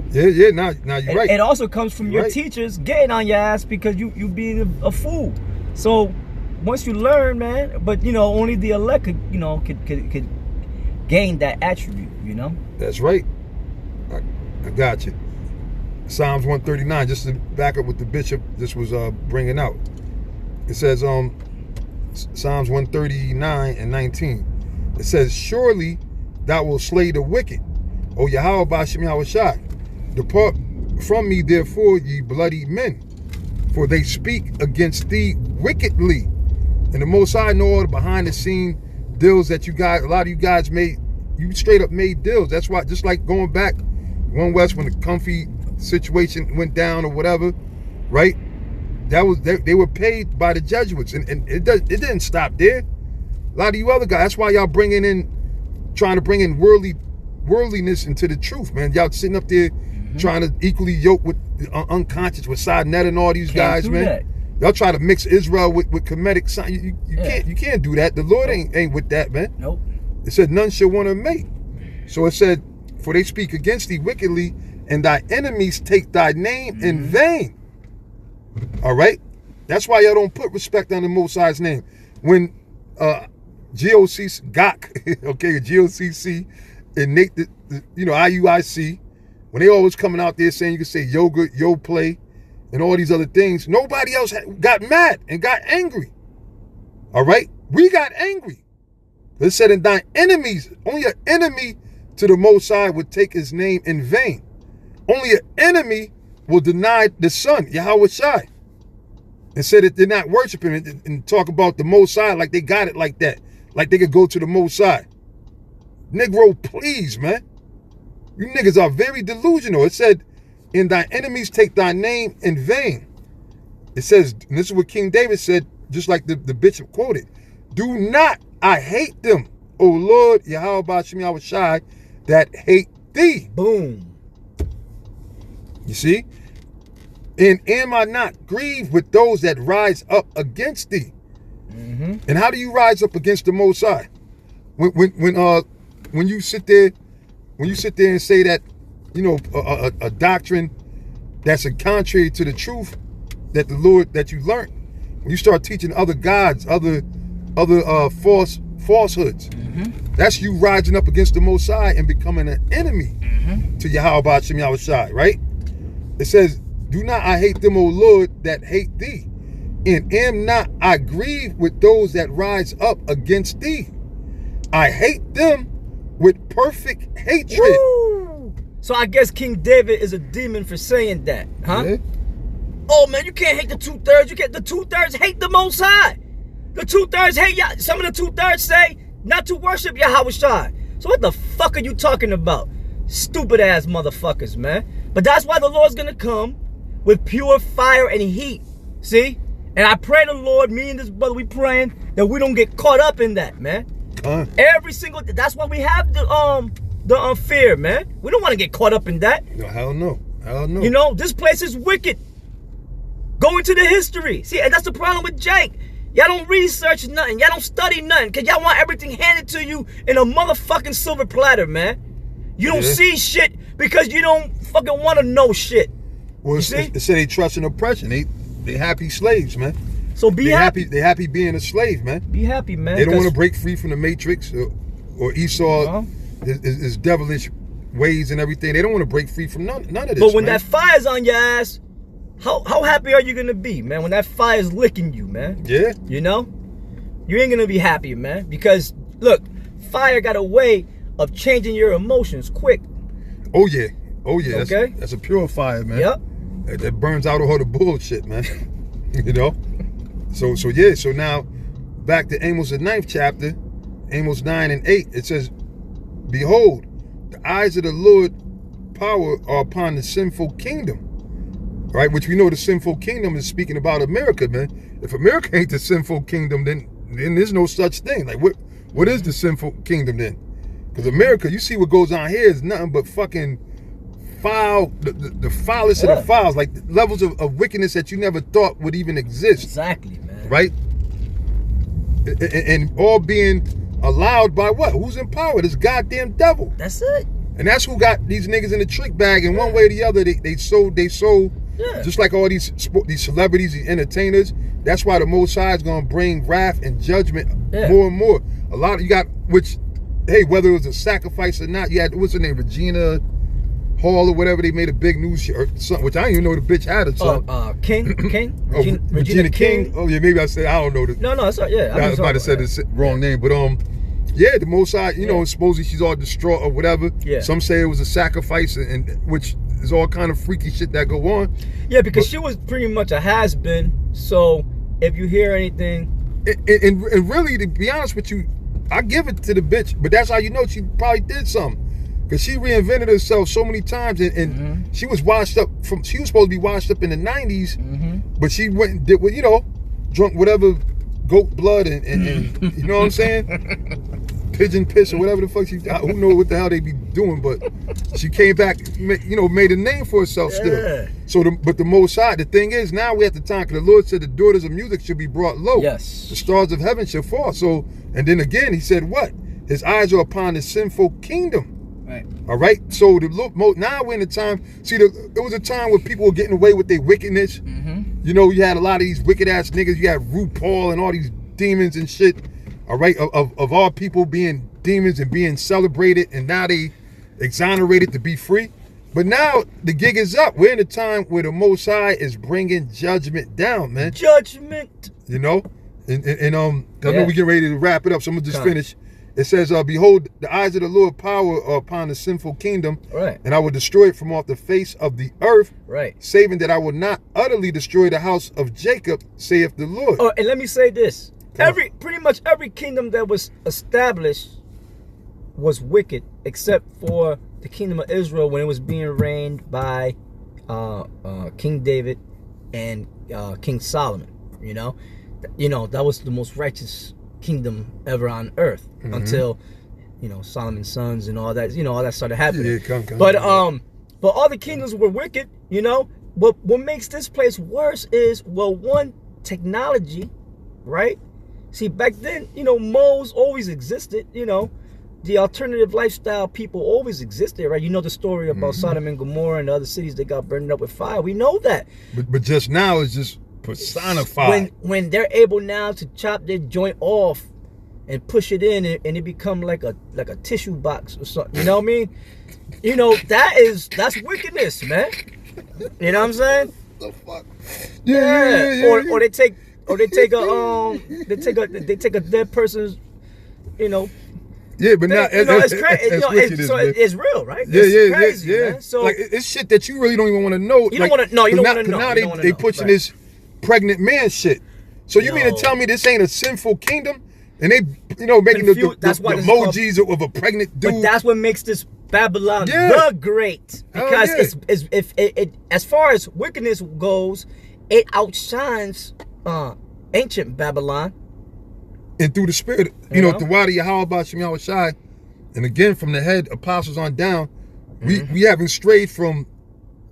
Yeah. Now you're right. It also comes from your teachers getting on your ass because you being a fool. So once you learn, man, but you know, only the elect could gain that attribute, you know? That's right. I got you. Psalms 139, just to back up what the bishop just was bringing out. It says, Psalms 139 and 19. It says, surely thou wilt slay the wicked, O Yahweh B'Shem Yahweh Shai. Depart from me, therefore, ye bloody men, for they speak against thee wickedly. And the Most High know all the behind the scene deals that you guys, a lot of you guys made, you straight up made deals. That's why, just like going back, One West, when the Comfy situation went down or whatever, right? That was, they were paid by the Jesuits, and it didn't stop there. A lot of you other guys, that's why y'all trying to bring in worldliness into the truth, man. Y'all sitting up there trying to equally yoke with the unconscious, with Side Net and all these guys, man. Y'all try to mix Israel with Kemetic science. You can't do that. The Lord ain't with that, man. Nope. It said none shall want to mate. So it said, for they speak against thee wickedly, and thy enemies take thy name in vain. All right? That's why y'all don't put respect on the Most High's name. When GOCC, and Nate, IUIC, when they always coming out there saying you can say yoga, yo play, and all these other things, nobody else got mad and got angry. All right? We got angry. It said, and thine enemies, only an enemy to the Most High would take his name in vain. Only an enemy will deny the Son, Yahweh Shai, and said that they're not worshiping and talk about the Most High like they got it like that, like they could go to the Most High. Negro, please, man. You niggas are very delusional. It said, and thy enemies take thy name in vain. It says, and this is what King David said, just like the bishop quoted, do not, I hate them, O Lord, Yahweh Ba'ashem Yahweh Shai, that hate thee. Boom. You see? And am I not grieved with those that rise up against thee? And how do you rise up against the Most High? When you sit there and say that, you know, a doctrine that's a contrary to the truth that the Lord, that you learned, when you start teaching other gods, other falsehoods, that's you rising up against the Most High and becoming an enemy to Yahweh Ba'ashem Yahweh Shai, right? It says, do not I hate them, O Lord, that hate thee, and am not I grieved with those that rise up against thee. I hate them with perfect hatred. Woo! So I guess King David is a demon for saying that, huh? Yeah. Oh man, you can't hate the 2/3. You get the 2/3 hate the Most High. The 2/3 hate Yah. Some of the 2/3 say not to worship Yahweh Shai. So what the fuck are you talking about? Stupid ass motherfuckers, man. But that's why the Lord's gonna come with pure fire and heat. See? And I pray the Lord, me and this brother, we praying that we don't get caught up in that, man. Every single, that's why we have the fear, man. We don't want to get caught up in that. No, hell no. Hell no. You know, this place is wicked. Go into the history. See, and that's the problem with Jake. Y'all don't research nothing. Y'all don't study nothing. Because y'all want everything handed to you in a motherfucking silver platter, man. You don't see shit because you don't fucking want to know shit. Well, it said they trust in oppression. They happy slaves, man. So be happy. They happy being a slave, man. Be happy, man. They don't want to break free from the matrix or Esau, his devilish ways and everything. They don't want to break free from none of this. But when that fire's on your ass, how happy are you gonna be, man? When that fire's licking you, man. Yeah. You know, you ain't gonna be happy, man. Because look, fire got a way of changing your emotions quick. Oh yeah. Oh yeah. Okay. That's a purifier, man. Yep. That burns out all the bullshit, man. You know. So yeah. So now, back to Amos the 9th chapter, Amos 9 and 8. It says, "Behold, the eyes of the Lord power are upon the sinful kingdom." Right, which we know the sinful kingdom is speaking about America, man. If America ain't the sinful kingdom, then there's no such thing. Like what is the sinful kingdom then? Because America, you see what goes on here is nothing but fucking foul, the foulest of the fouls, like levels of wickedness that you never thought would even exist. Exactly, man. Right? And all being allowed by what? Who's in power? This goddamn devil. That's it. And that's who got these niggas in the trick bag. And one way or the other, they sold. Just like all these celebrities, these entertainers. That's why the Most High is gonna bring wrath and judgment more and more. A lot of you got, which, hey, whether it was a sacrifice or not, you had, what's her name, Regina Hall or whatever. They made a big news or something, which I didn't even know the bitch had or something. King, Regina King. Oh yeah, maybe I said I don't know. No, it's not. Yeah, I might have said the wrong name, but yeah, the Most High, you know, supposedly she's all distraught or whatever. Yeah. Some say it was a sacrifice, and which is all kind of freaky shit that go on. Yeah, because she was pretty much a has-been. So if you hear anything, and really, to be honest with you, I give it to the bitch, but that's how you know she probably did something. Because she reinvented herself so many times, and she was washed up from, she was supposed to be washed up in the 90s, but she went and did, you know, drunk whatever goat blood and you know what I'm saying? Pigeon piss or whatever the fuck she, who knows what the hell they be doing, but she came back, you know, made a name for herself still. So, but the Most High, the thing is, now we at the time, because the Lord said the daughters of music should be brought low. Yes. The stars of heaven shall fall. So, and then again, he said what? His eyes are upon the sinful kingdom. Right. All right. So now we're in a time. See, it was a time where people were getting away with their wickedness. You know, you had a lot of these wicked ass niggas. You had RuPaul and all these demons and shit. All right, of all people being demons and being celebrated, and now they exonerated to be free. But now the gig is up. We're in a time where the Most High is bringing judgment down, man. Judgment. You know, and I know we get ready to wrap it up, so I'm gonna just finish. It says, behold, the eyes of the Lord power are upon the sinful kingdom, and I will destroy it from off the face of the earth, saving that I will not utterly destroy the house of Jacob, saith the Lord. Oh, and let me say this. Pretty much every kingdom that was established was wicked, except for the kingdom of Israel when it was being reigned by King David and King Solomon. You know, that was the most righteous kingdom ever on earth until, you know, Solomon's sons and all that. You know, all that started happening. But all the kingdoms were wicked. You know, but what makes this place worse is, well, one, technology, right? See, back then, you know, moles always existed, you know. The alternative lifestyle people always existed, right? You know the story about Sodom and Gomorrah and the other cities that got burned up with fire. We know that. But just now it's just personified. When they're able now to chop their joint off and push it in and it become like a tissue box or something. You know what I mean? You know, that's wickedness, man. You know what I'm saying? The fuck? Yeah. Or they take a dead person's, you know. Yeah, but now it's crazy. It's real, right? Yeah, crazy, man. So like, it's shit that you really don't even want to know. You don't want to know. You don't want to know. Now they pushing this pregnant man shit. So you mean to tell me this ain't a sinful kingdom? And they, you know, making the emojis of a pregnant dude. But that's what makes this Babylon the great, because it as far as wickedness goes, it outshines ancient Babylon. And through the spirit, you know, the Wadi Yahweh Shem Yahweh Shai, and again from the head apostles on down, we haven't strayed from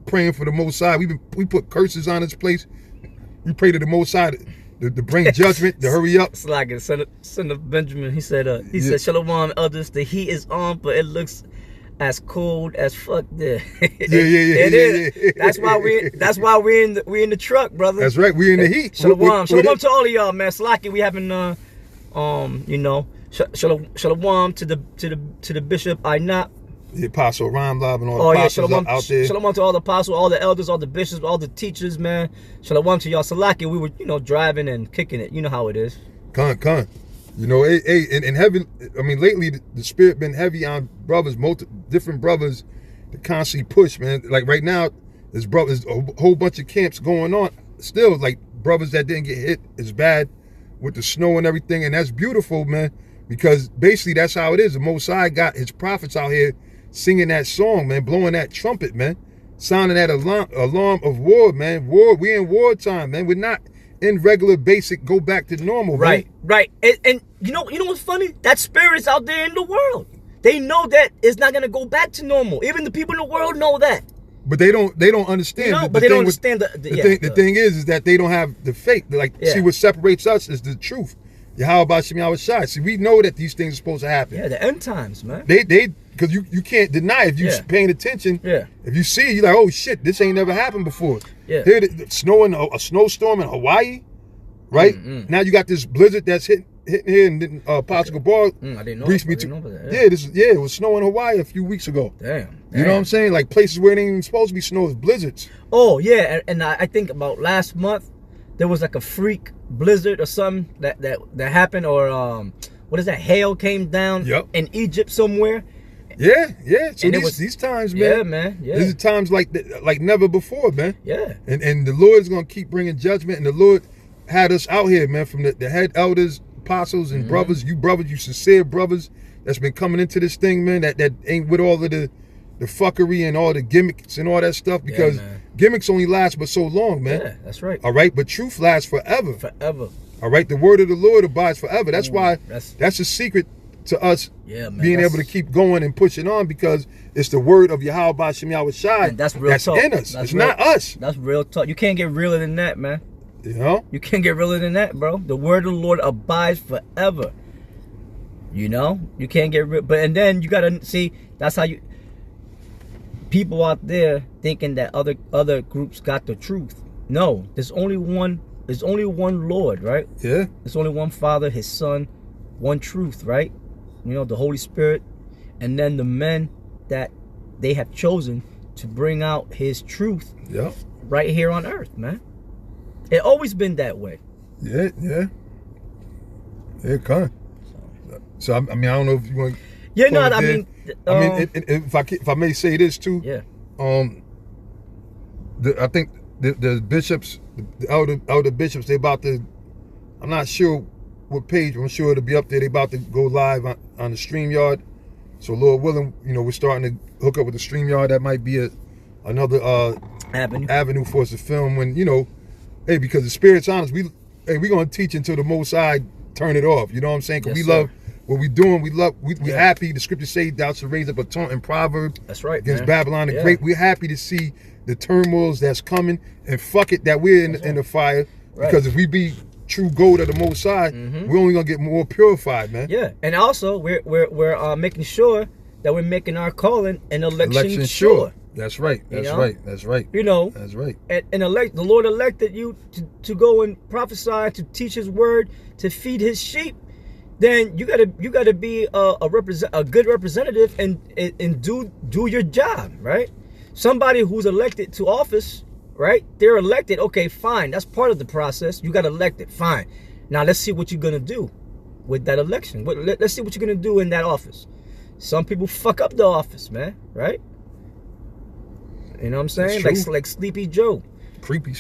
praying for the Most High. We put curses on this place. We pray to the Most High to bring judgment, to hurry up. It's like a son of Benjamin. He said, Shalom, elders. The heat is on, but it looks as cold as fuck there. It is. That's why we're in the truck, brother. That's right. We're in the heat. Shalom to all of y'all, man. Slaki, we having you know, shalom to the bishop Ainat, the apostle Ramlab, and all the apostles out there. Shalom to all the apostles, all the elders, all the bishops, all the teachers, man. Shalom to y'all. Salaki, we were, you know, driving and kicking it. You know how it is. Con. You know, and heavy. I mean, lately the spirit been heavy on brothers, different brothers, to constantly push, man. Like right now, there's a whole bunch of camps going on. Still, like brothers that didn't get hit as bad with the snow and everything, and that's beautiful, man. Because basically that's how it is. The Most High got his prophets out here singing that song, man, blowing that trumpet, man, sounding that alarm of war, man. We in wartime, man. We're not in regular basic go back to normal, right, man. Right. And you know what's funny? That spirit is out there in the world. They know that it's not gonna go back to normal. Even the people in the world know that. But they don't understand. You know, but they don't understand the thing is that they don't have the faith. Like, see, what separates us is the truth. Yahweh Shem Yahweh Shai. See, we know that these things are supposed to happen. Yeah, the end times, man. They because you can't deny if you're paying attention. Yeah. If you see, you're like, oh shit, this ain't never happened before. Yeah. Here, a snowstorm in Hawaii, right? Now you got this blizzard that's hitting here in Pasco Bar. I didn't know. I didn't know about that. It was snowing in Hawaii a few weeks ago. Damn. You know what I'm saying? Like places where it ain't even supposed to be snow is blizzards. Oh yeah, and I think about last month there was like a freak blizzard or something that happened, or what is that? Hail came down in Egypt somewhere. Yeah. So these times, man. Yeah, man. Yeah. These are times like never before, man. Yeah. And the Lord is gonna keep bringing judgment, and the Lord had us out here, man, from the head elders, apostles and brothers, you sincere brothers that's been coming into this thing, man, that ain't with all of the fuckery and all the gimmicks and all that stuff, because gimmicks only last but so long, man. Yeah, that's right. All right, but truth lasts forever. Forever. All right, the word of the Lord abides forever. That's why that's a secret to us being able to keep going and pushing on, because it's the word of Yahweh B'Shem Yahweh Shai that's in us. It's not us. That's real talk. You can't get realer than that, man. You know? You can't get realer than that, bro. The word of the Lord abides forever. You know? You can't get real. But, and then you got to see, that's how you... People out there thinking that other groups got the truth. No, there's only one Lord, right? Yeah. There's only one Father, his Son, one truth, right? You know, the Holy Spirit, and then the men that they have chosen to bring out his truth right here on earth, man. It always been that way. Yeah. Come. So I mean, I don't know if you want. Yeah, no, I mean, if I may say this too. Yeah. I think the bishops, the elder bishops, they about to. I'm not sure what page. I'm sure it'll be up there. They about to go live on the StreamYard. So Lord willing, you know, we're starting to hook up with the StreamYard. That might be another avenue for us to film when, you know, hey, because the Spirit's honest. We're gonna teach until the Most High turn it off. You know what I'm saying? Because love what we doing. We're happy. The scriptures say thou shalt raise up a taunt and proverb. That's right. Against Babylon the Great. We're happy to see the turmoils that's coming, and fuck it that we're in the fire. Right. Because if we be true gold of the Most High, we're only gonna get more purified, man. Yeah, and also we're making sure that we're making our calling and election sure. That's right. That's right. You know, that's right. And the Lord elected you to go and prophesy, to teach His word, to feed His sheep. Then you gotta be a good representative and do your job, right? Somebody who's elected to office, right? They're elected. Okay, fine. That's part of the process. You got elected. Fine. Now let's see what you're gonna do with that election. Let's see what you're gonna do in that office. Some people fuck up the office, man. Right? You know what I'm saying? Like Sleepy Joe. Creepy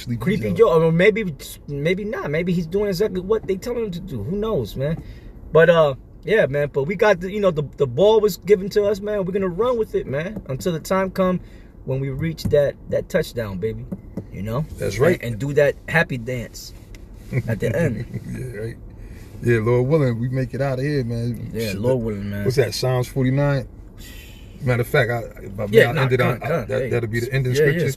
Joe. Or maybe not. Maybe he's doing exactly what they tell him to do. Who knows, man? But yeah, man. But we got the ball was given to us, man. We're gonna run with it, man, until the time come when we reach that touchdown, baby. You know? That's right. And do that happy dance at the end. Yeah, right. Yeah, Lord willing, we make it out of here, man. Yeah, Lord willing, man. What's that? Psalms 49. Matter of fact, that'll be the ending scripture.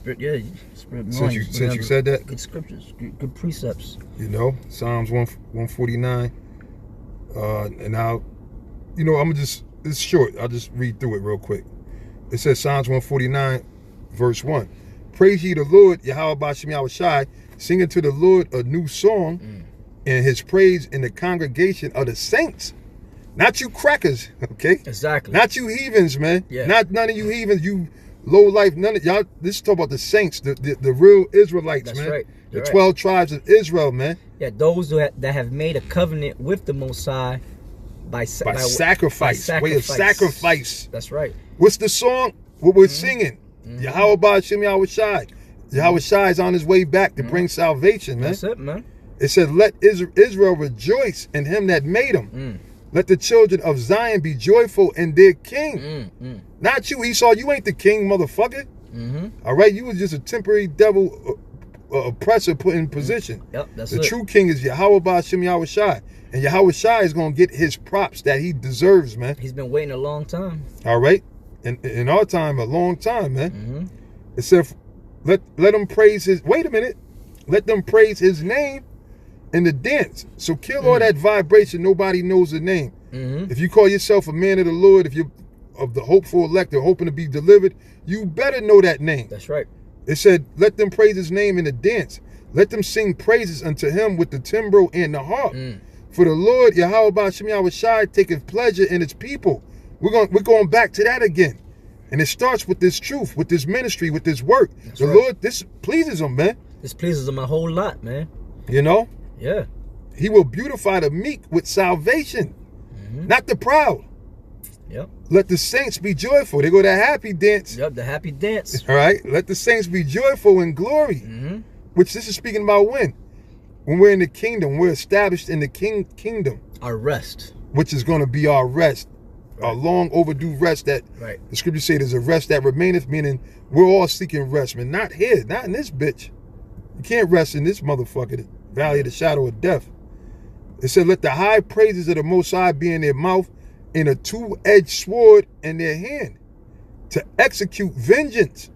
Since you said that, good scriptures, good precepts. You know, Psalms 149. And now, you know, it's short. I'll just read through it real quick. It says Psalms 149, verse 1. Praise ye the Lord, Yahweh B'Shem Yahweh Shai, sing unto the Lord a new song, and his praise in the congregation of the saints. Not you crackers, okay? Exactly. Not you heathens, man. Yeah. Not none of you heathens, you low life, none of y'all. This is talking about the saints, the real Israelites, That's man. Right. The 12 tribes of Israel, man. Yeah, those that have made a covenant with the Most High by sacrifice. Way of sacrifice. That's right. What's the song? What we're singing? Yahweh B'Shem Yahweh Shai. Yahweh Shai is on his way back to bring salvation, man. That's it, man. It says, let Israel rejoice in him that made him. Let the children of Zion be joyful in their king. Not you, Esau. You ain't the king, motherfucker. All right? You was just a temporary devil oppressor put in position. Yep, that's the true king is Yahweh B'Shem Yahweh Shai. And Yahweh Shai is going to get his props that he deserves, man. He's been waiting a long time. All right? In our time, a long time, man. It said, let them praise his... Wait a minute. Let them praise his name in the dance. So kill all that vibration. Nobody knows the name. If you call yourself a man of the Lord, if you're of the hopeful elect or hoping to be delivered, you better know that name. That's right. It said, let them praise his name in the dance. Let them sing praises unto him with the timbrel and the harp. For the Lord, Yahweh B'Shem Yahweh Shai, taketh pleasure in his people. We're going back to that again. And it starts with this truth, with this ministry, with this work. That's the right. Lord, this pleases him, man. This pleases him a whole lot, man. You know? Yeah. He will beautify the meek with salvation, not the proud. Yep. Let the saints be joyful. They go that happy dance. Yep, the happy dance. All right. Let the saints be joyful in glory. Which this is speaking about when? when we're in the kingdom, we're established in the kingdom. Our rest. Which is going to be our rest. Right. A long overdue rest that the scripture say there's a rest that remaineth, meaning we're all seeking rest, man. Not here, not in this bitch. You can't rest in this motherfucker, the valley of the shadow of death. It said, let the high praises of the Most High be in their mouth and a two-edged sword in their hand, to execute vengeance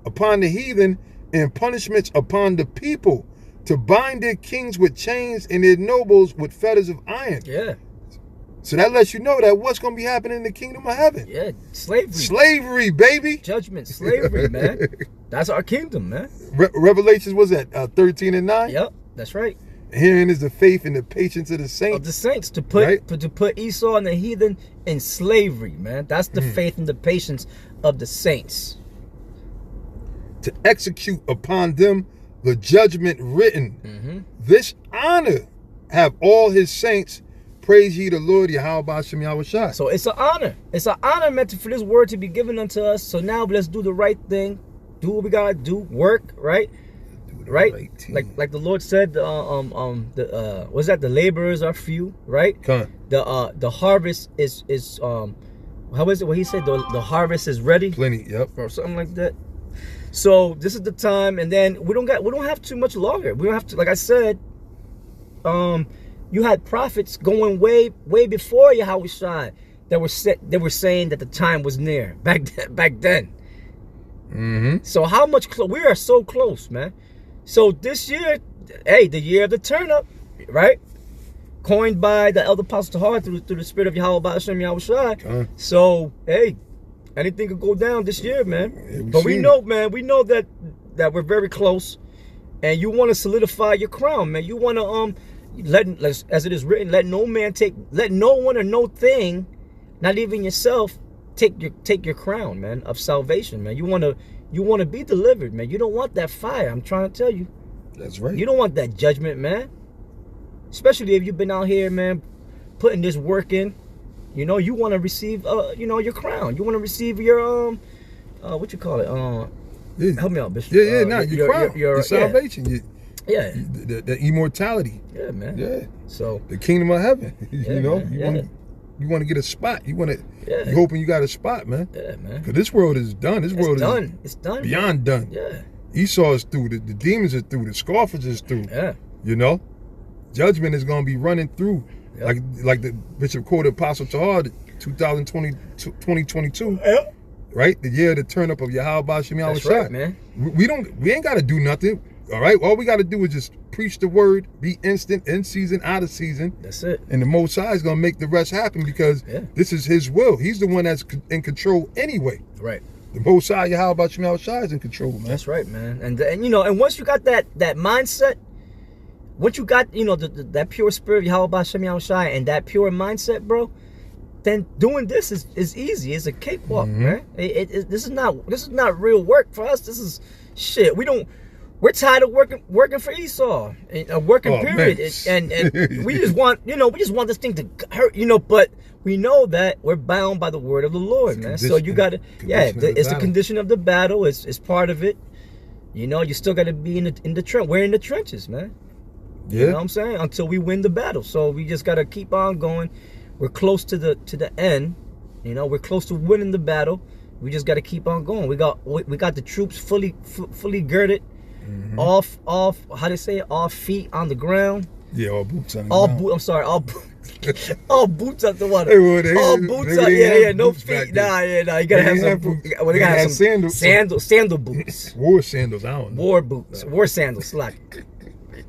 upon the heathen and punishments upon the people, to bind their kings with chains and their nobles with fetters of iron. Yeah. So that lets you know that what's going to be happening in the kingdom of heaven. Yeah, slavery. Slavery, baby. Judgment, slavery, man. That's our kingdom, man. Revelations was at 13 and 9? Yep, that's right. Herein is the faith and the patience of the saints. Of the saints, to put Esau and the heathen in slavery, man. That's the faith and the patience of the saints. To execute upon them the judgment written. This honor have all his saints. Praise ye the Lord, Yahweh Bashem Yahushua. So it's an honor. It's an honor meant for this word to be given unto us. So now let's do the right thing. Do what we gotta do. Work, right? Right? Like the Lord said, what's that? The laborers are few, right? The harvest is how is it? What he said? The harvest is ready. Plenty, yep. Or something like that. So this is the time, and then we don't have too much longer. We don't have to, like I said, you had prophets going way before Yahushua that were saying that the time was near back then. So how much we are so close, man. So this year, hey, the year of the turn up, right? Coined by the elder apostle Tahar through the spirit of Yahweh Ba'ashem Yahushua. So hey, anything could go down this year, man. Yeah, but we know, man, we know that we're very close, and you want to solidify your crown, man. You want to as it is written, let no one or no thing, not even yourself, take your crown, man, of salvation, man. You want to be delivered, man. You don't want that fire. I'm trying to tell you. That's right. You don't want that judgment, man. Especially if you've been out here, man, putting this work in. You know, you want to receive, your crown. You want to receive your, what you call it? Help me out, Bishop. Your crown, your salvation. Yeah. The immortality. Yeah, man. Yeah. So the kingdom of heaven. Yeah, you want to get a spot. You hoping you got a spot, man. Yeah, man. Because this world is done. This world is done. It's done. Beyond done. Yeah. Esau is through. The demons are through. The scoffers is through. Yeah. You know, judgment is going to be running through. Yep. Like the Bishop quoted Apostle Tahar, 2022. Yeah. Right, the year of the turn up of Yahweh Ba'ashem Yahushua. That's right, man. We ain't got to do nothing. All right, all we got to do is just preach the word, be instant, in season, out of season. That's it. And the Most High is gonna make the rest happen because this is His will. He's the one that's in control anyway. Right. The Most High, Yahweh Ba'ashem Yahushua, is in control, man. That's right, man. And once you got that mindset, once you got that pure spirit of Yahweh Ba'ashem Yahushua and that pure mindset, bro, then doing this is easy. It's a cakewalk, man. This is not real work for us. This is shit. We're tired of working for Esau, working period, and we just want this thing to hurt, but we know that we're bound by the word of the Lord, man. So you got to, it's the condition of the battle. It's part of it. You still got to be in the trench. We're in the trenches, man. Yeah. You know what I'm saying? Until we win the battle. So we just got to keep on going. We're close to the end. We're close to winning the battle. We just got to keep on going. We got the troops fully girded. Off how they say it? Off feet on the ground. Yeah, all boots on the ground. All boots on the water. All boots on, no feet. You gotta have some boots. They gotta have some sandal boots. War sandals, I don't know. War boots. War sandals, like.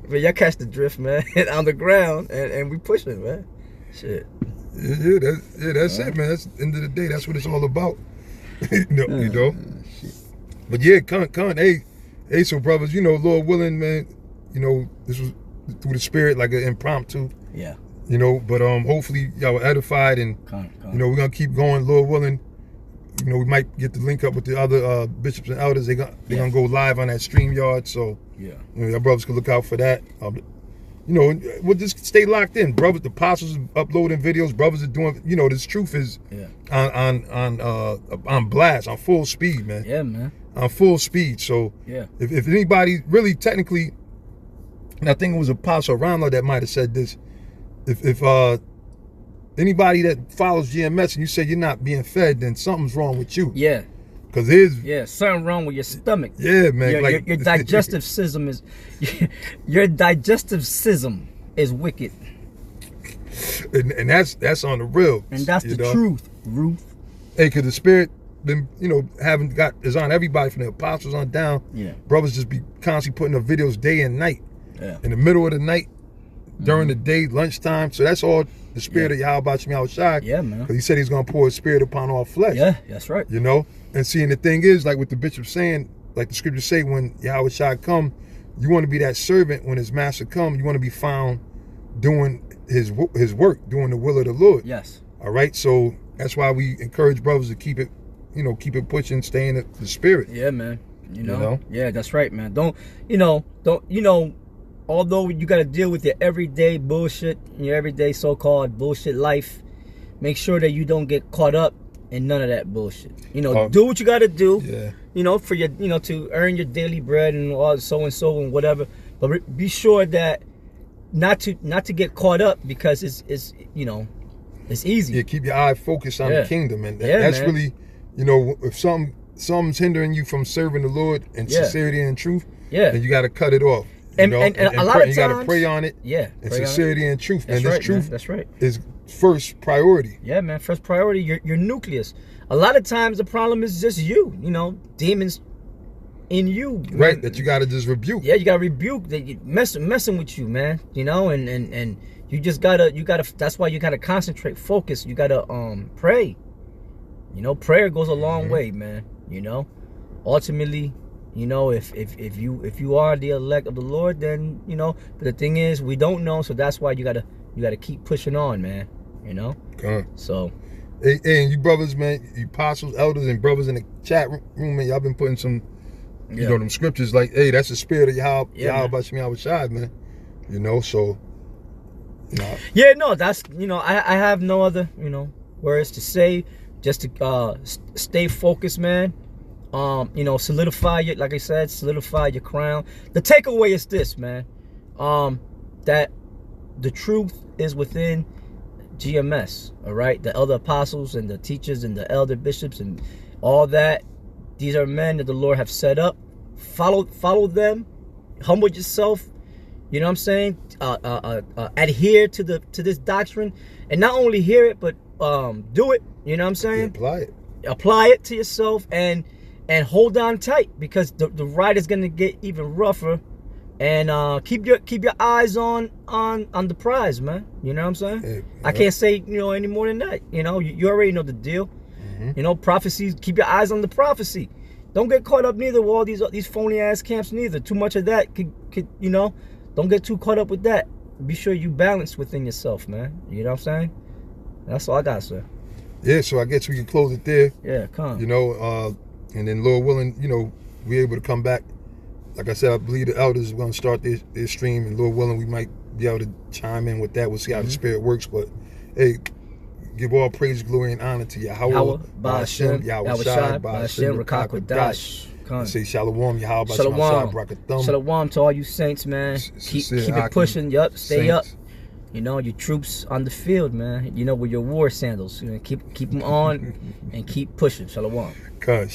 But y'all catch the drift, man. On the ground, and we pushing, man. Shit. That's it, man. That's the end of the day. That's what it's all about. you know. But yeah, con. Hey, so brothers, Lord willing, man, this was through the spirit, like an impromptu. Yeah. But hopefully y'all were edified, and we're gonna keep going, Lord willing. We might get to link up with the other bishops and elders. They're gonna go live on that StreamYard, so y'all brothers can look out for that. We'll just stay locked in, brothers. The apostles are uploading videos. Brothers are doing. This truth is on blast, on full speed, man. Yeah, man. On full speed. So if anybody really technically and I think it was Apostle Ramlo that might have said this. If anybody that follows GMS and you say you're not being fed, then something's wrong with you. Yeah. Because something wrong with your stomach. Yeah, man. Your digestive system is your digestive system is wicked. And that's on the real. And that's the truth, Ruth. Hey, because the spirit been, is on everybody from the apostles on down. Yeah. Brothers just be constantly putting up videos day and night. Yeah. In the middle of the night, during the day, lunchtime. So that's all the spirit of Yahweh Shemi Shai. Yeah, man. Because he said he's going to pour his spirit upon all flesh. Yeah, that's right. And seeing the thing is, like what the bishop saying, like the scriptures say, when Yahweh Shai come, you want to be that servant. When his master come, you want to be found doing his work, doing the will of the Lord. Yes. All right. So that's why we encourage brothers to keep it, keep it pushing, stay in the spirit. Yeah, man. Yeah, that's right, man. Although you got to deal with your everyday bullshit, your everyday so-called bullshit life, make sure that you don't get caught up in none of that bullshit. Do what you got to do. Yeah. For your, to earn your daily bread and all so and whatever. But be sure that not to get caught up, because it's easy. Yeah, keep your eye focused on the kingdom, and that's man. Really, if something's hindering you from serving the Lord in sincerity and truth, then you got to cut it off. And a lot of times you got to pray on it. Yeah, in sincerity and truth. That's and this right, truth man. That's right. is first priority. Yeah, man. First priority, your nucleus. A lot of times the problem is just you. Demons in you. Right, that you got to just rebuke. Yeah, you got to rebuke that messing with you, man. And you just gotta that's why you gotta concentrate, focus. You gotta pray. Prayer goes a long way, man. Ultimately, if you are the elect of the Lord, then but the thing is, we don't know, so that's why you gotta keep pushing on, man. So hey, and you brothers, man, you apostles, elders, and brothers in the chat room, man, y'all been putting some them scriptures like, hey, that's the spirit of Yahweh Shemi Shai, man. So that's I have no other words to say, just to stay focused, man. Solidify it, like I said, solidify your crown. The takeaway is this, man, that the truth is within GMS. All right, the elder apostles and the teachers and the elder bishops and all that, these are men that the Lord have set up. Follow them, humble yourself, you know what I'm saying, adhere to this doctrine, and not only hear it, but do it, you know what I'm saying. Apply it to yourself, and hold on tight, because the ride is gonna get even rougher. And keep your eyes on the prize, man. You know what I'm saying? Hey, I can't say any more than that. You already know the deal. Prophecies. Keep your eyes on the prophecy. Don't get caught up neither with all these phony ass camps neither. Too much of that could don't get too caught up with that. Be sure you balance within yourself, man. You know what I'm saying? That's all I got, sir. Yeah. So I guess we can close it there. Yeah. Come. And then Lord willing, we're able to come back. Like I said, I believe the elders are going to start their stream, and Lord willing, we might be able to chime in with that. We'll see how the spirit works. But hey, give all praise, glory, and honor to Yahweh, Ba'ashem, Yahweh Shai, Ba'ashem, Rakakadash. Say Shalom, Yahweh, Ba'ashem, Brakathum. Shalom to all you saints, man. Keep it pushing. Yup, stay up. Your troops on the field, man. With your war sandals. Keep them on and keep pushing. Shalom. Shalom.